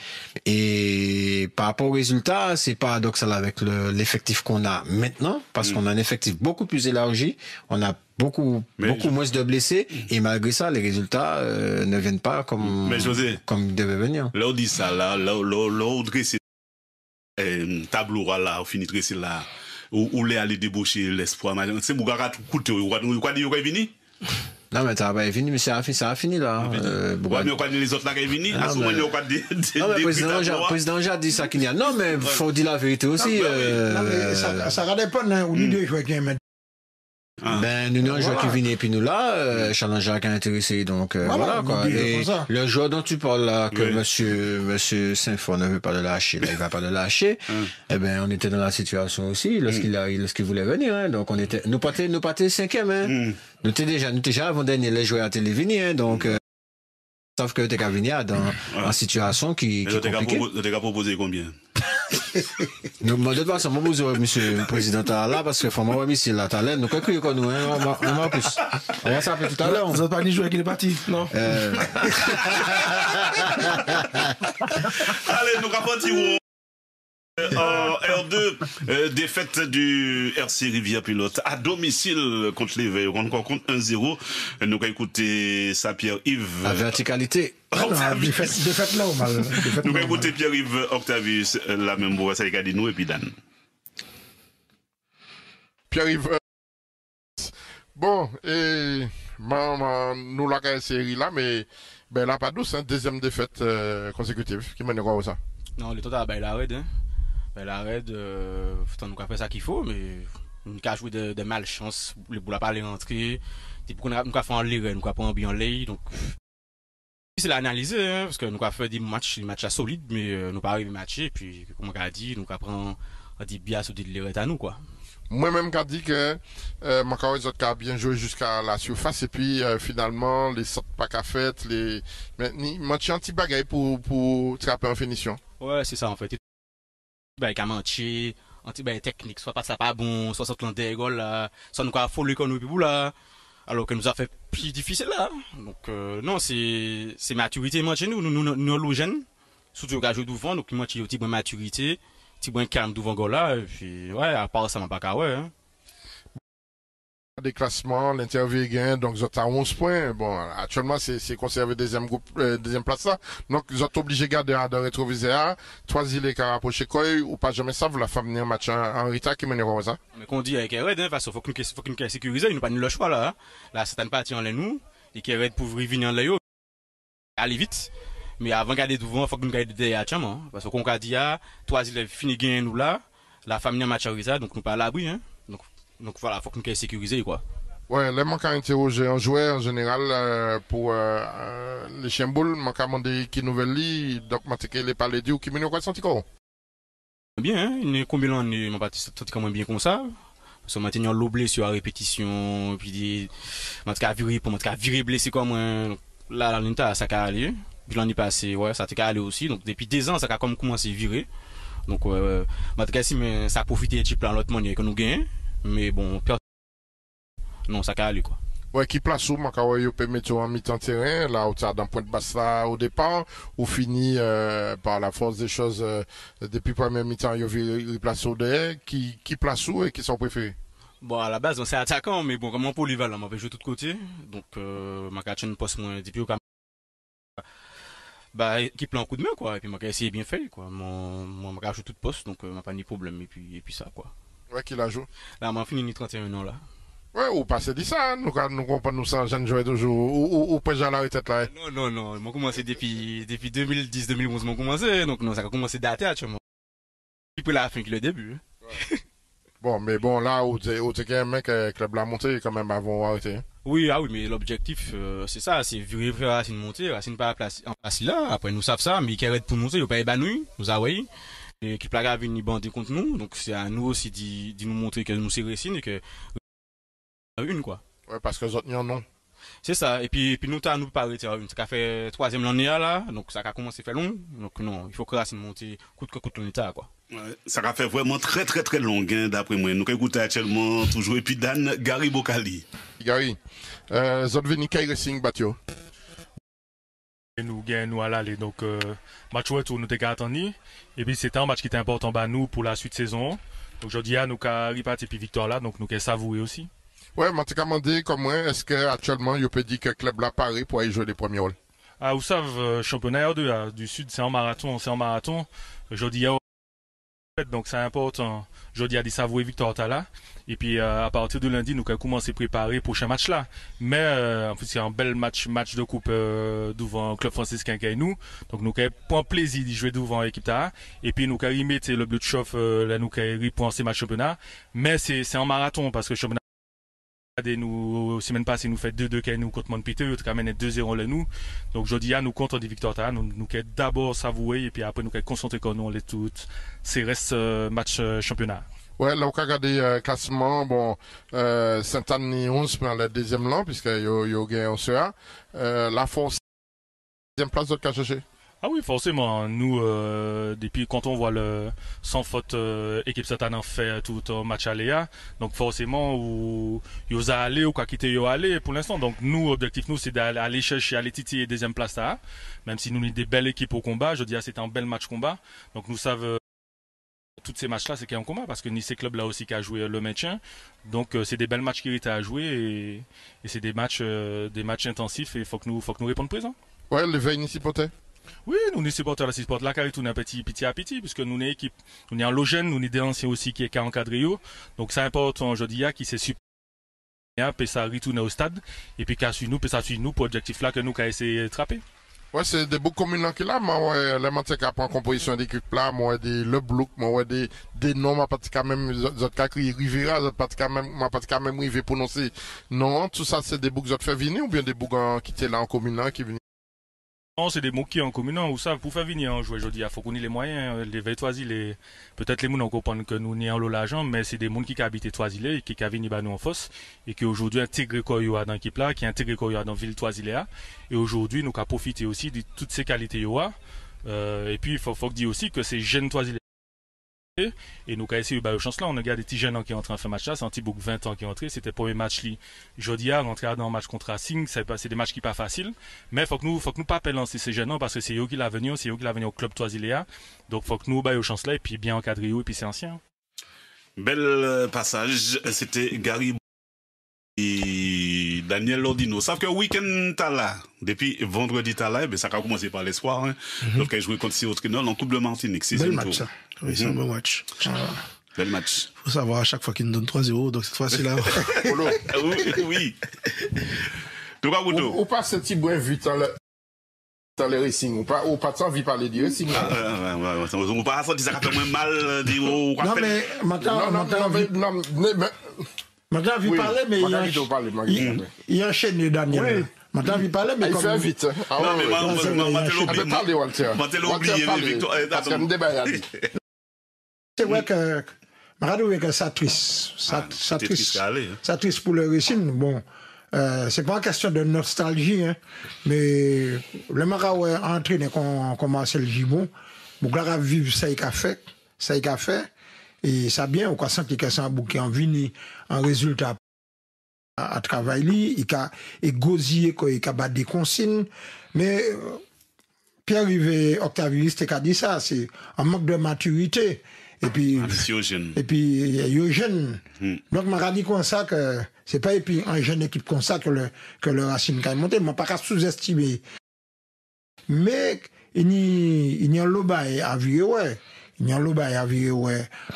Et par rapport aux résultats, c'est paradoxal avec l'effectif qu'on a maintenant, parce qu'on a un effectif beaucoup plus élargi, on a beaucoup moins de blessés, et malgré ça, les résultats ne viennent pas comme ils devaient venir. Là, on dit ça, là, on dresse tableau, là, on finit de dresser là, où les aller débaucher l'espoir. C'est Bougara tout coûte, quoi dire, quoi venir? Non, mais ça va fini, mais ça a fini là. Ouais, mais on les autres là qui fini. À ce moment, on va dire. Non, mais le président Jad dit ça qu'il y a. Non, mais faut dire la vérité aussi. Non, mais ça va dépendre, hein, où les deux joueurs qui aiment. Ben, nous avons un joueur qui vient et puis nous là, Challenger qui est intéressé, donc voilà quoi. Et le joueur dont tu parles là, que monsieur Saint-Fort ne veut pas le lâcher, là, il va pas le lâcher. Eh ben, on était dans la situation aussi lorsqu'il voulait venir, hein. Donc nous partions 5e, hein. Nous étions déjà avant-dernier les joueurs à télévenir, hein, donc Sauf que tu es venir en situation qui est compliquée. Tu as proposé combien? Nous, de toute façon, moi, je monsieur le président là, parce que faut moi, ici, la talent, nous, crier comme nous, on va plus. On va s'appeler tout à l'heure. Vous n'avez pas ni joué avec les partis, non? Allez, nous rapportons. R2, défaite du RC Rivière Pilote à domicile contre l'Éveil. On encore contre 1-0. Nous allons écouter ça, Pierre-Yves. La verticalité. Défaite là, ou mal. Nous allons écouter Pierre-Yves Octavius, la même voix, ça y est, nous et puis Dan. Pierre-Yves. Bon, et nous la série là, mais ben là pas douce, hein, deuxième défaite consécutive. Qui mène quoi ça? Non, le total, ben, il arrête, hein. Ben, l'arrêt, faut nous faire ça qu'il faut, mais nous avons joué de malchance, le boulot pas aller rentrer, nous avons fait en l'air, nous avons pas bien l'air, donc. C'est l'analyser, hein, parce que nous avons fait des matchs solides, mais nous n'avons pas arrivé à matcher, et puis, comme on a dit, nous avons dit bien sur l'air à nous, quoi. Moi-même, j'ai dit que Macao et autres ont bien joué jusqu'à la surface, et puis finalement, les sortes pas qu'à fait, mais match un petit bagaille pour trapper en finition. Ouais, c'est ça, en fait. Ben, qu'à mentir, ben, technique, soit pas ça pas bon, soit ça des goals là, soit nous avons folie comme nous, là, alors que nous a fait plus difficile là. Donc, non, c'est maturité, moi, chez nous, jeunes, surtout quand joué devant, donc, moi, j'ai aussi bonne maturité, petit bon calme devant goal là, et puis, ouais, à part ça, m'a pas qu'à, ouais, hein. Des classements, l'interview gain, donc vous êtes à 11 points. Bon, actuellement, c'est conservé deuxième place là. Donc, vous êtes obligé de garder dans le rétroviseur, trois îles qui rapprochent quoi, ou pas jamais ça, vous la faites venir match en retard qui mène comme ça. Mais qu'on dit avec Red, hein, parce qu'il faut que nous sécuriser, nous pas le choix là, hein. Là, certaines parties en l'air nous, et qui Red pour venir en l'air, aller vite. Mais avant de garder devant, il faut que nous gardions derrière, hein. Parce qu'on a dit, trois îles fini gain nous là, la famille en match en retard, donc nous pas à l'abri, hein. Donc voilà, il faut qu'on soit sécurisé, quoi. Ouais, les manques à interroger un joueur en général pour les chiens-boules, manque à demander qui nouvelle lit, donc je les parler du ou qui mène quoi senti quoi? Bien, hein, il est combien on m'a pas senti quand même bien comme ça. Parce que maintenant l'oublié sur la répétition, puis virer blessé comme moi. Là, l'unité, ça a allé. Puis l'année passée, ouais, ça a allé aussi. Donc depuis 2 ans, ça a comme commencé à virer. Donc, si ça a profité de plan l'autre manière que nous gagnons. Mais bon, non, ça a allé, quoi. Ouais, qui place où, Macao, vous peut mettre en mi-temps terrain, là, où tu as d'un point de basse là, au départ, ou fini, par la force des choses, depuis premier mi-temps, vous place au derrière, qui place où et qui sont préférés? Bon, à la base, on c'est attaquant, mais bon, comme on polyvalent, on va jouer de tous côtés. Donc, Macao ne poste moins, depuis au bah, qui prend un coup de main, quoi. Et puis, Macao essayé bien fait, quoi. Macao joue tout poste, donc, m'a pas ni problème, et puis ça, quoi. Ouais, qui la joue? Là, m'a fini 31 ans, là. Ouais, ou pas c'est dit ça, nous comprenons nous ça, jeunes joueurs toujours, ou pas la retraite là. Non, moi commencé depuis 2010-2011, moi commencé, donc non, ça a commencé dater actuellement. Depuis la fin que le début. Ouais. Bon, mais bon, là, où t'es un mec, club la montée, quand même, avant arrêter. Oui, mais l'objectif, c'est ça, c'est virer Racine monter, Racine pas en place là, après nous savons ça, mais qui arrête pour monter, il pas ébanoui, nous avons l'équipe là vient bander contre nous, donc c'est à nous aussi de nous montrer que nous c'est Racine et que une quoi. Ouais, parce que les autres non. C'est ça, et puis nous t'as nous pas arrêté une, ça a fait 3e l'année là, donc ça a commencé à faire long, donc non, il faut que Racine monte coûte que coûte l'état quoi. Ouais, ça a fait vraiment très très très long hein, d'après moi. Nous écoutons actuellement toujours et puis Dan Gary Bokali. Gary, autres venu Kai Racing Batio. Nous gagnons à l'aller, donc match retour nous t'es attendu, et puis c'est un match qui est important pour nous pour la suite de saison. Donc aujourd'hui nous avons reparti puis victoire là, donc nous avons savoué aussi. Ouais, mais tu as demandé comment est-ce qu'actuellement, il peut dire que le club là Paris pour aller jouer les premiers rôles. Ah, vous savez, championnat R2 du Sud, c'est en marathon. Aujourd'hui, donc c'est important. Aujourd'hui, il y a des savoués victoire là. Et puis, à partir de lundi, nous allons commencer à préparer le prochain match là. Mais, en fait, c'est un bel match de coupe devant le club franciscain qui est nous. Donc, nous allons prendre plaisir de jouer devant l'équipe là. Et puis, nous allons remettre le bleu de chauffe, là, nous allons reprendre ces matchs championnat. Mais c'est en marathon parce que le championnat, nous, semaine passée, nous fait 2-2 nous contre Montpellier, nous avons 2-0 là nous. Donc, aujourd'hui, nous contre des victoires, nous allons d'abord savouer et puis après, nous allons concentrer sur nous, les toutes, ces restes match championnat. Ouais, là, on a regardé classement, bon, Saint-Anne 11 pour le deuxième rang, puisque il y a gagné un CA. La force Deuxième place, d'autres qu'à chercher. Ah oui, forcément. Nous, depuis quand on voit le sans faute équipe Satan fait tout un match aléa, donc forcément, ou ils a allé ou quoi quitter yo aller pour l'instant. Donc nous, objectif nous, c'est d'aller chercher aller titiller deuxième place là. Même si nous avons des belles équipes au combat, je dis c'était un bel match combat. Donc nous savons toutes ces matchs là, c'est qu'il y a un combat parce que Nice Club là aussi qui a joué le maintien. Donc c'est des belles matchs qui étaient à jouer et c'est des matchs intensifs et il faut que nous répondions présent. Ouais, le veille Nice Poté. Oui, nous les supporters, la support là, car tout un petit à petit, puisque nous sommes équipe, nous sommes en logène, nous sommes des anciens aussi qui est encadré. Donc c'est important, je dis, qui s'est super, puis ça retourne au stade, et puis qu'à suivre nous, puis ça suit nous pour objectif là que nous qu'à essayer de trapper. Ouais, c'est des beaux communes qui là, moi, ouais, les mantecs qui prend composition d'équipe là, moi, le bloc, moi, des noms, ma pas quand même, d'autres cas qui Rivera, d'autres pas quand même, ma pas quand même rivé prononcer. Non, tout ça, c'est des boucs qui fait venir, ou bien des boucs qui étaient là en commune qui viennent. Non, c'est des mots qui en commun, ou ça, pour faire venir jouer, je dis, il faut qu'on ait les moyens, les Toisy, peut-être les gens comprennent que nous n'y avons l'argent, mais c'est des gens qui habitent Toisy, qui viennent nous en fosse, et qui aujourd'hui intégrent quoi dans l'équipe là, qui intègrent quoi dans la ville Toisy là, et aujourd'hui, nous avons profité aussi de toutes ces qualités et puis il faut dire aussi que ces jeunes Toisy et nous avons essayé de chance là, on a regardé des petits jeunes qui sont en train de faire match là, c'est un petit bouc 20 ans qui est entré, c'était le premier match li jeudi à rentrer dans un match contre Racing, c'est des matchs qui pas faciles, mais faut que nous pas lancer ces jeunes parce que c'est eux qui l'ont venu, au club Toisiléa, donc faut que nous baillons chance là et puis bien encadré et puis c'est ancien. Bel passage, c'était Gary et Daniel Lordino. Sauf que week-end t'as là, depuis vendredi t'as là, ça a commencé par l'espoir, hein. Donc il a joué contre Sirotrinol en Coupe de Martinique. Bel match ça. Oui, c'est un bon match. Bel match. Faut savoir à chaque fois qu'il nous donne 3-0, donc cette fois-ci là. Oui. Ou pas ce petit bois vite dans le racing, ou pas tant envie parler du racing. On pas sentir ça fait moins mal, dire non mais maintenant, il parler, mais il enchaîne Daniel. Maintenant, il parle, mais il fait vite. Non, mais c'est vrai que ça triste. Ça triste pour le Racing. Bon, c'est pas une question de nostalgie, hein, mais le Maroc a entraîné comme Marcel Gibon. Donc là, vivre ça il a fait. Et ça bien, on sent qu'il y a un bouquet en vini, un résultat à travailler, il a gosier, il a battu des consignes, mais Pierre-Yves Octavius a dit ça, c'est un manque de maturité. Et puis, il est jeune. Donc, je dit comme ça que c'est pas un jeune équipe comme ça que le Racing a monté, mais pas qu'à sous-estimer. Mais, il y a un loba à vivre, ouais. Il y a un loba à vivre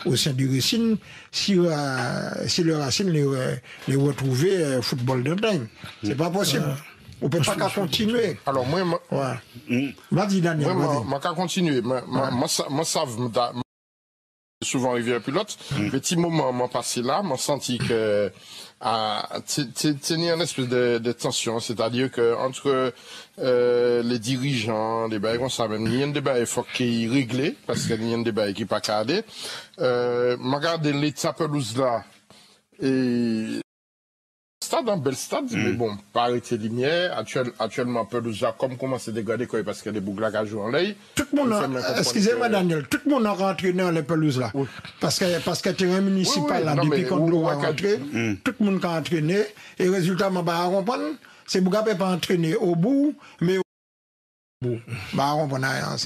au sein du Racing si le Racing les retrouver football de dingue. C'est pas possible. On peut pas qu'à continuer. Alors, moi, vas-y, Daniel. Moi, qu'à continuer. Moi, souvent arrivé à pilote. Petit moment, m'a passé là, m'a senti que tenir une espèce de tension, c'est-à-dire que entre les dirigeants, les bails comme ça, même il y a un débat il faut qu'il réglé parce qu'il y a un débat qui pas cadré. M'a regardé l'état pelouse là et stade, un bel stade, mais bon, pas arrêté lumière. Actuellement, pelouse là, comme commence à dégrader quoi, parce qu'il y a des bouglages à jouer en l'ail. Tout le monde, excusez-moi Daniel, tout le monde a rentré dans les pelouses là. Oui. Parce que terrain municipal là, depuis qu'on doit rentrer, tout le monde a entraîné, et résultat, on va comprendre, c'est Bougapé pas entraîné au bout, mais au bout. Bah, on va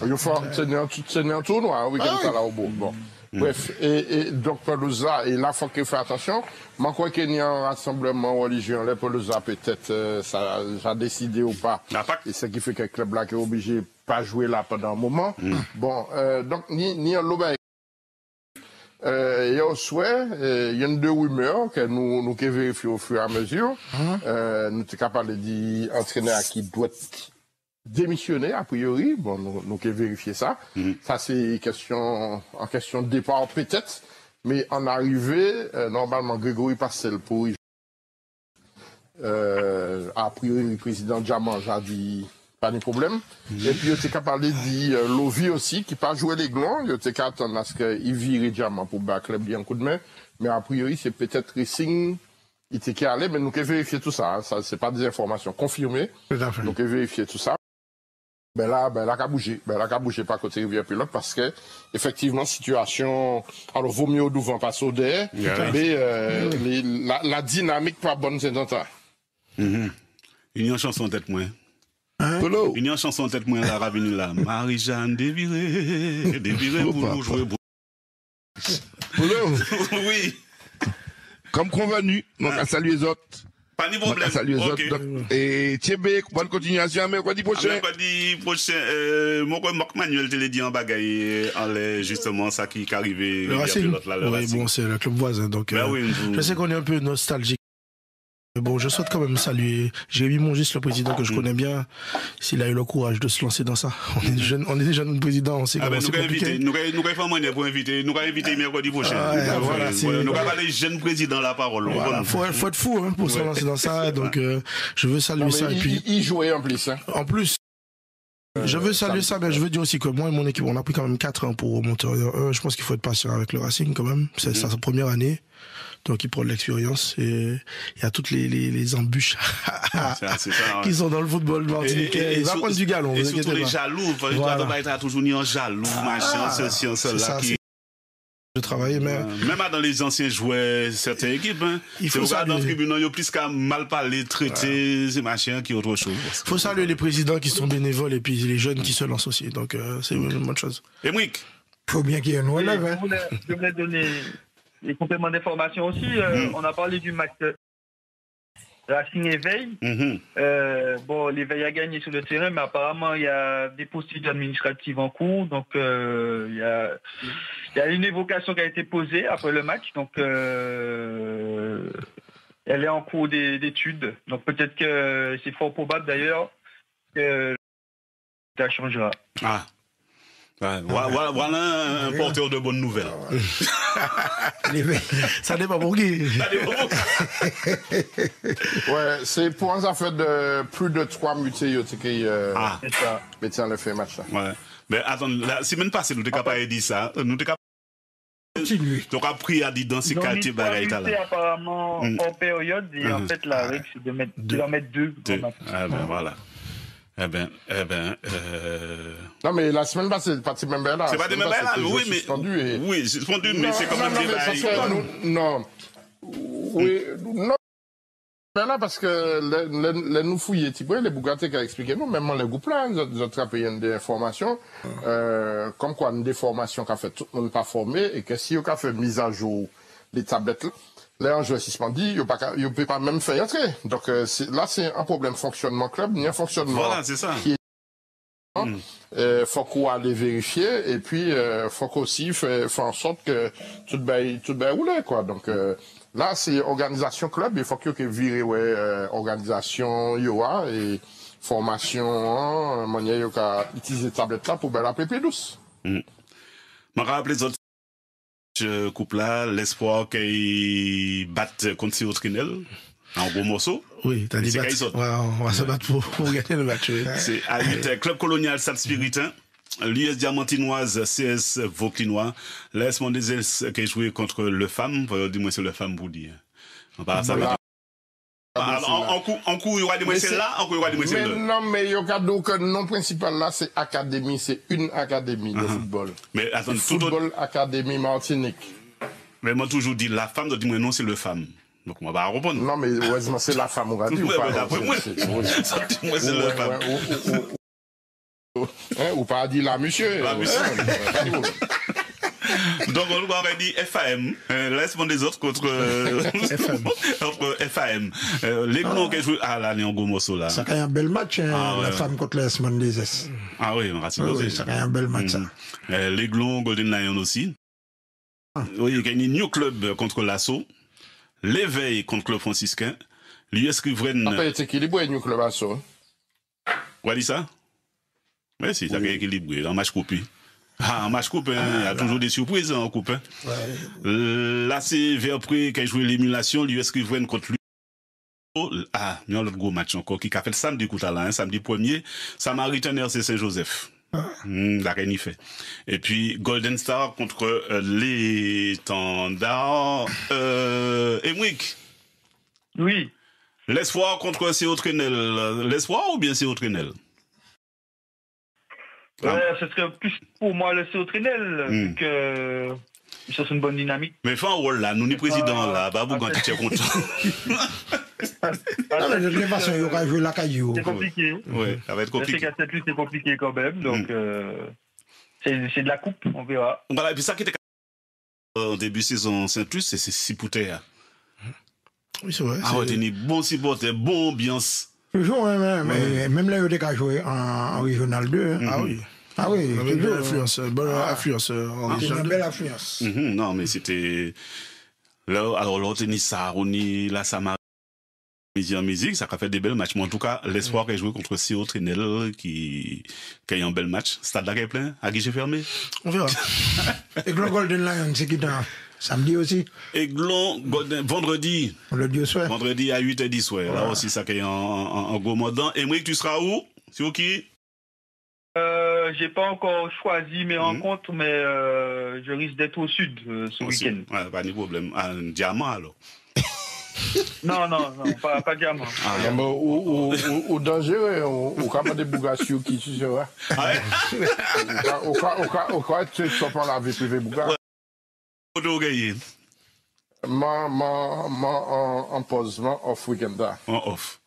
il faut tenir un tournoi, week-end là au bout. Bon. Bref, et donc Pelouza, et là, il faut qu'il fasse attention. Moi, quoi qu'il y ait un rassemblement religieux, les Pelouza, peut-être, ça a décidé ou pas. Et ce qui fait que le club là qui est obligé de pas jouer là pendant un moment. Bon, donc, ni un loba. Il y a au souhait, il y a deux rumeurs que nous qui vérifions au fur et à mesure. Nous sommes capables de dire entraîneur qui doit démissionner, a priori. Bon, nous avons vérifié ça. Ça, c'est en question de départ, peut-être. Mais en arrivée, normalement, Grégory Parcel pour a priori, le président Diamant a dit pas de problème. Et puis, il était capable de dire Lovi aussi, qui pas joué les glands. Il était capable à ce qu'il vire Diamant pour battre le club bien un coup de main. Mais a priori, c'est peut-être Racing. Il était calé, mais nous avons vérifié tout ça. Ça, c'est pas des informations confirmées. Nous avons vérifié tout ça. là, qu'a bougé par côté Rivière Pilote parce que, effectivement, situation, alors, vaut mieux au devant, pas au derrière, mais, la dynamique pas bonne, c'est dans ça. Il y a une chanson en tête, moi. Il y a une chanson en tête, moi, la ravine là. Marie-Jeanne dévirée pour nous jouer. Oui. Comme convenu, donc, à saluer les autres. Pas de problème. Salut les autres. Et Thiébé, bonne continuation. Mercredi prochain. Mercredi prochain. Moi, Marc Manuel te l'a dit en bagaille, justement, ça qui est arrivé. Le Racing. Oui, bon, c'est le club voisin. Donc, je sais qu'on est un peu nostalgique. Mais bon, je souhaite quand même saluer Jérémy Mongis, le président que je connais bien, s'il a eu le courage de se lancer dans ça. On est des jeunes présidents, on sait comment c'est compliqué. Nous allons faire monnaie pour inviter, nous allons inviter mercredi prochain. Nous allons les jeunes présidents la parole. Voilà, faut être fou, hein, pour se lancer dans ça. Donc, je veux saluer ça. Et puis, il jouait en plus, hein. En plus. Je veux saluer ça, mais je veux dire aussi que moi et mon équipe, on a pris quand même 4 ans pour remonter. Je pense qu'il faut être patient avec le Racing quand même. C'est sa première année. Donc il prend de l'expérience et il y a toutes les embûches qui sont dans le football martiniquais. Il va prendre du galon. Et surtout les jaloux. Voilà. Il a toujours mis en jaloux, machin, ceci, cela. Je travaille, mais... Même dans les anciens joueurs, certaines équipes, hein, il faut saluer... dans le tribunal, il y a plus qu'à mal parler, traiter, ces machins qui est autre chose. Il faut saluer les présidents qui sont bénévoles et puis les jeunes qui se lancent aussi. Donc c'est une bonne chose. Et Mouik, il faut bien qu'il y ait un relève. Hein. Je voulais donner des compléments d'information aussi. On a parlé du match Racing Éveil. Bon, l'Éveil a gagné sur le terrain, mais apparemment, il y a des poursuites administratives en cours. Donc, il y a une évocation qui a été posée après le match. Donc, elle est en cours d'études. Donc, peut-être que c'est fort probable d'ailleurs que ça changera. Ah. Voilà un porteur de bonnes nouvelles. Ça dépend pour qui. Ouais, c'est pour un affaire de plus de 3 mutés qui médecin le fait match là. Ouais. Mais attends, la semaine passée, nous t'es capable de dire ça. Nous t'es capable continue. Donc après, à dire dans ces quartiers bagaille là. Apparemment en période et en fait la règle c'est de leur mettre 2. Ah ben voilà. Non, mais la semaine passée, c'est pas de même là. C'est pas de même là, oui, mais. Oui, suspendu, mais c'est quand même des Non. Oui, non. Mais là, parce que les nous fouillés, les Bougaté qui a expliqué, nous, même les groupes là, nous avons payé des informations, comme quoi, des formations qu'a fait tout le monde pas formé, et que si on a fait mise à jour les tablettes là, les enjeux suspendus, ils ne peuvent pas même faire entrer. Donc là, c'est un problème fonctionnement club, ni un fonctionnement. Voilà, c'est ça. Faut qu'on aille vérifier, et puis faut qu'aussi faire en sorte que tout bien roule, quoi. Donc là, c'est organisation club, il faut qu'il y ait viré, organisation, et formation, manière qu'à utiliser tablette là pour bien l'appeler plus douce. Je me rappelle les autres. Couple là, l'espoir qu'ils battent contre Sio Trinel en gros morceau. Oui, t'as dit battre. On va se battre pour gagner le match. Oui. C'est à 8 Club Colonial Stade Spiritain, l'US Diamantinoise CS Vauclinois, l'AS Mondezes qui a joué contre le FAM, dis-moi c'est le FAM pour dire. On parle ça. En coup, il y aura des moyens là, en coup, il y aura des moyens là. Non, mais il y a donc le nom principal là, c'est académie, c'est une académie de football. Mais attends, football Académie Martinique. Mais moi, toujours dit la femme, dit moi non, c'est le femme. Donc, on va répondre. Non, mais heureusement, c'est la femme, on va dire. Moi, c'est le femme. Ou pas dire la monsieur. La monsieur. Donc, on aurait dit FAM, laisse-moi des autres contre FAM. Les grands qui jouent, là, les Ngomoso, là. Ça a un bel match, la femme contre les Mondezes. Ah oui, on va oui, ça a un bel match, ça. Les Glons, Golden Lion aussi. Oui, il y a un New Club contre l'Assaut. L'Éveil contre Club Franciscain. L'US Riveraine. Après, c'est équilibré, New Club Assaut. Quoi dit ça? Oui, c'est ça qui est équilibré, en match coupé. En match coupe, il y a toujours des surprises en coupe. Là, c'est Verpré qui a joué l'émulation, l'US Riveraine contre lui. Il y a un autre gros match encore qui a fait le samedi coup là, samedi 1er. Samaritain RC Saint-Joseph. La reine y fait. Et puis Golden Star contre les Standards. Emric. Oui. L'espoir contre CO Trinel. L'espoir ou bien CO Trinel? Ouais, ce serait plus pour moi laisser au Trinel, vu que ils sont sur une bonne dynamique. Mais fin rôle là, nous, ni président là, Babou, quand tu es content. De toute façon, il y aura joué la caillou. C'est compliqué. Oui, ça va être compliqué. C'est compliqué quand même, donc c'est de la coupe, on verra. Voilà, et puis ça qui était en début de saison Saint-Luc, c'est Sipouter. Oui, c'est vrai. Ah ouais, t'es une bonne supporter, bonne ambiance. Toujours, mais même là, il y a joué en Régional 2. Ah oui. Ah oui, une belle influence, en une belle influence. Non, mais c'était. Là, alors, là, tennis, ça, on y, là, ça m'a mis en musique, ça a fait des belles matchs. Mais en tout cas, l'espoir qu'elle joué contre CO Trinel, qui a eu un bel match. Stade là, qui est plein, à guichet fermé. On verra. Et Golden Lion, c'est qui dans samedi aussi? Aiglon, vendredi. Le Dieu soit. Vendredi à 8h10 soir. Là aussi, ça qui est en gros modant. Émeric, tu seras où? C'est qui? J'ai pas encore choisi mes rencontres, mais je risque d'être au sud ce week-end. Ouais, pas de problème. Un diamant alors? Non, pas diamant. Ou dangereux, ou comme des bougassios qui tu seras. Au cas tu sois pas la vie privée bouga. En pause, off week-end là. Off.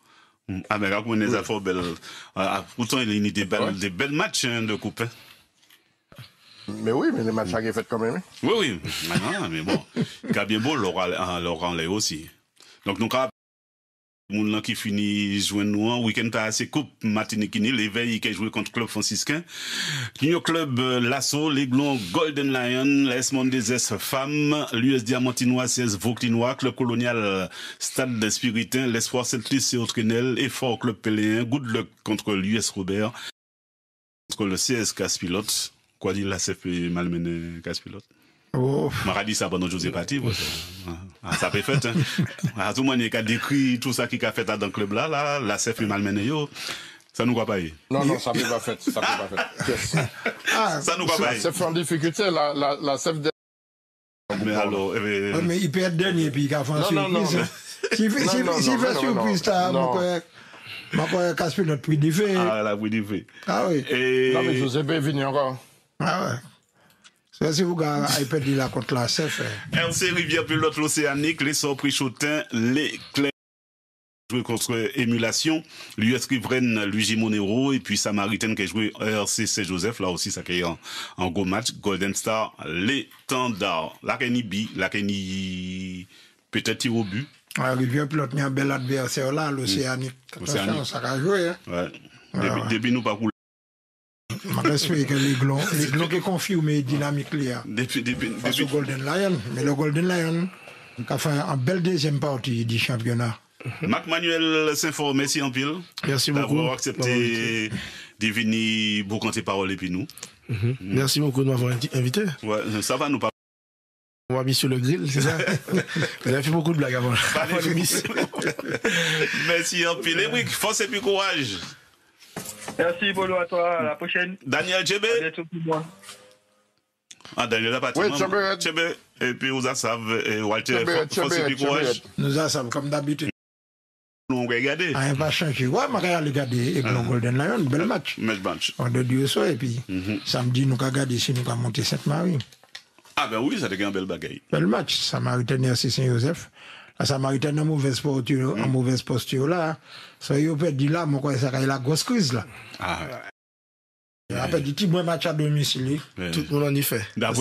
Ah, mais quand on est à fort belle. Pourtant, il y a des belles matchs de coupe. Mais oui, mais les matchs sont faits quand même. Oui. Mais bon. Il y a bien beau, Laurent Lay aussi. Donc, nous, quand moun qui finit jouer nous en week-end passé coupe Martinique l'éveil qui a joué contre club franciscain Union club Lasso l'Aiglon Golden Lion l'AS Mondes Femmes l'US Diamantinois CS Vauclinois club colonial Stade Spiritain l'Espoir Saint-Luc et Autrenel Effort club Péléen Good Luck contre l'US Robert contre le CS Caspilote quoi dit la CFP malmené Caspilote. Oh. M'a dit ça pendant José Pati. Ça peut faire. À tout le monde qui a décrit tout ça qui a fait dans le club là, la CF malmené ça nous va pas y. Non, ça peut pas faire. Ça peut pas faire. Ça nous va pas y. C'est en difficulté, la CF. Mais alors, mais il perd dernier puis il a fait une surprise. S'il fait surprise, ma quoi casse notre prix du fait. Ah, la prix du fait. Ah oui. Non, mais José est venu encore. Ah ouais. C'est si vous avez perdu la contre la CF. RC Rivière Pilote l'Océanique, les Sorpris Chotin, les Clés joué contre Émulation, l'US Riveraine Luigi Monero et puis Samaritaine qui a joué RC Saint-Joseph, là aussi ça qui est en gros match, Golden Star, les Tandards, la Kenny la Kenny peut-être tir au but. Rivière Pilote, il y a un bel adversaire là, l'Océanique. Attention, ça a joué. Hein? Ouais. Depuis nous pas couler. Je respecte que les glons qui confirment dynamique là. Face au Golden Lion. Mais le Golden Lion a fait une belle deuxième partie du championnat. Marc Manuel Saint-Fort, merci en pile. Merci beaucoup. D'avoir accepté de venir pour compter parole et puis nous. Merci beaucoup de m'avoir invité. Ouais, ça va nous pas. On m'a mis sur le grill, c'est ça? Vous avez fait beaucoup de blagues avant. Merci en pile. Émeric, force et puis courage. Merci, Bolo, à toi. À la prochaine. Daniel Tchébé. À bientôt pour moi. Ah, Daniel a parti. Oui, Tchébé. Et puis, Ouzasav et Walter. Force et puis courage. Ouzasav, comme d'habitude. Nous, on regarde. Ah, il va changer. Ouais, je vais regarder. Et Golden Lion, bel match. Match. On a Dieu soit. Et puis, samedi, nous allons regarder si nous allons monter Sainte-Marie. Ah, ben oui, ça devient un bel bagaille. Bel match. Samaritaine et Saint-Joseph. La Samaritaine en mauvaise posture là. Ça y est, dit là, moi, quoi, ça a la grosse crise là. Ah. Après, du petit bon match à domicile. Tout le monde en y fait. Donc,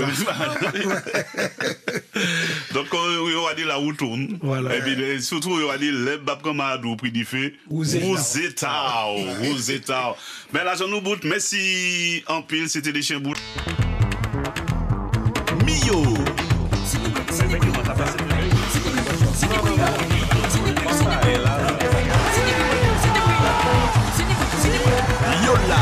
on va dire là où tourne. Voilà. Et puis, surtout, on va dire, les babes comme Adou, prix du fait. Vous êtes. Mais là, j'en nous bout. Merci en pile, c'était les chiens bouts. Mio. Yola.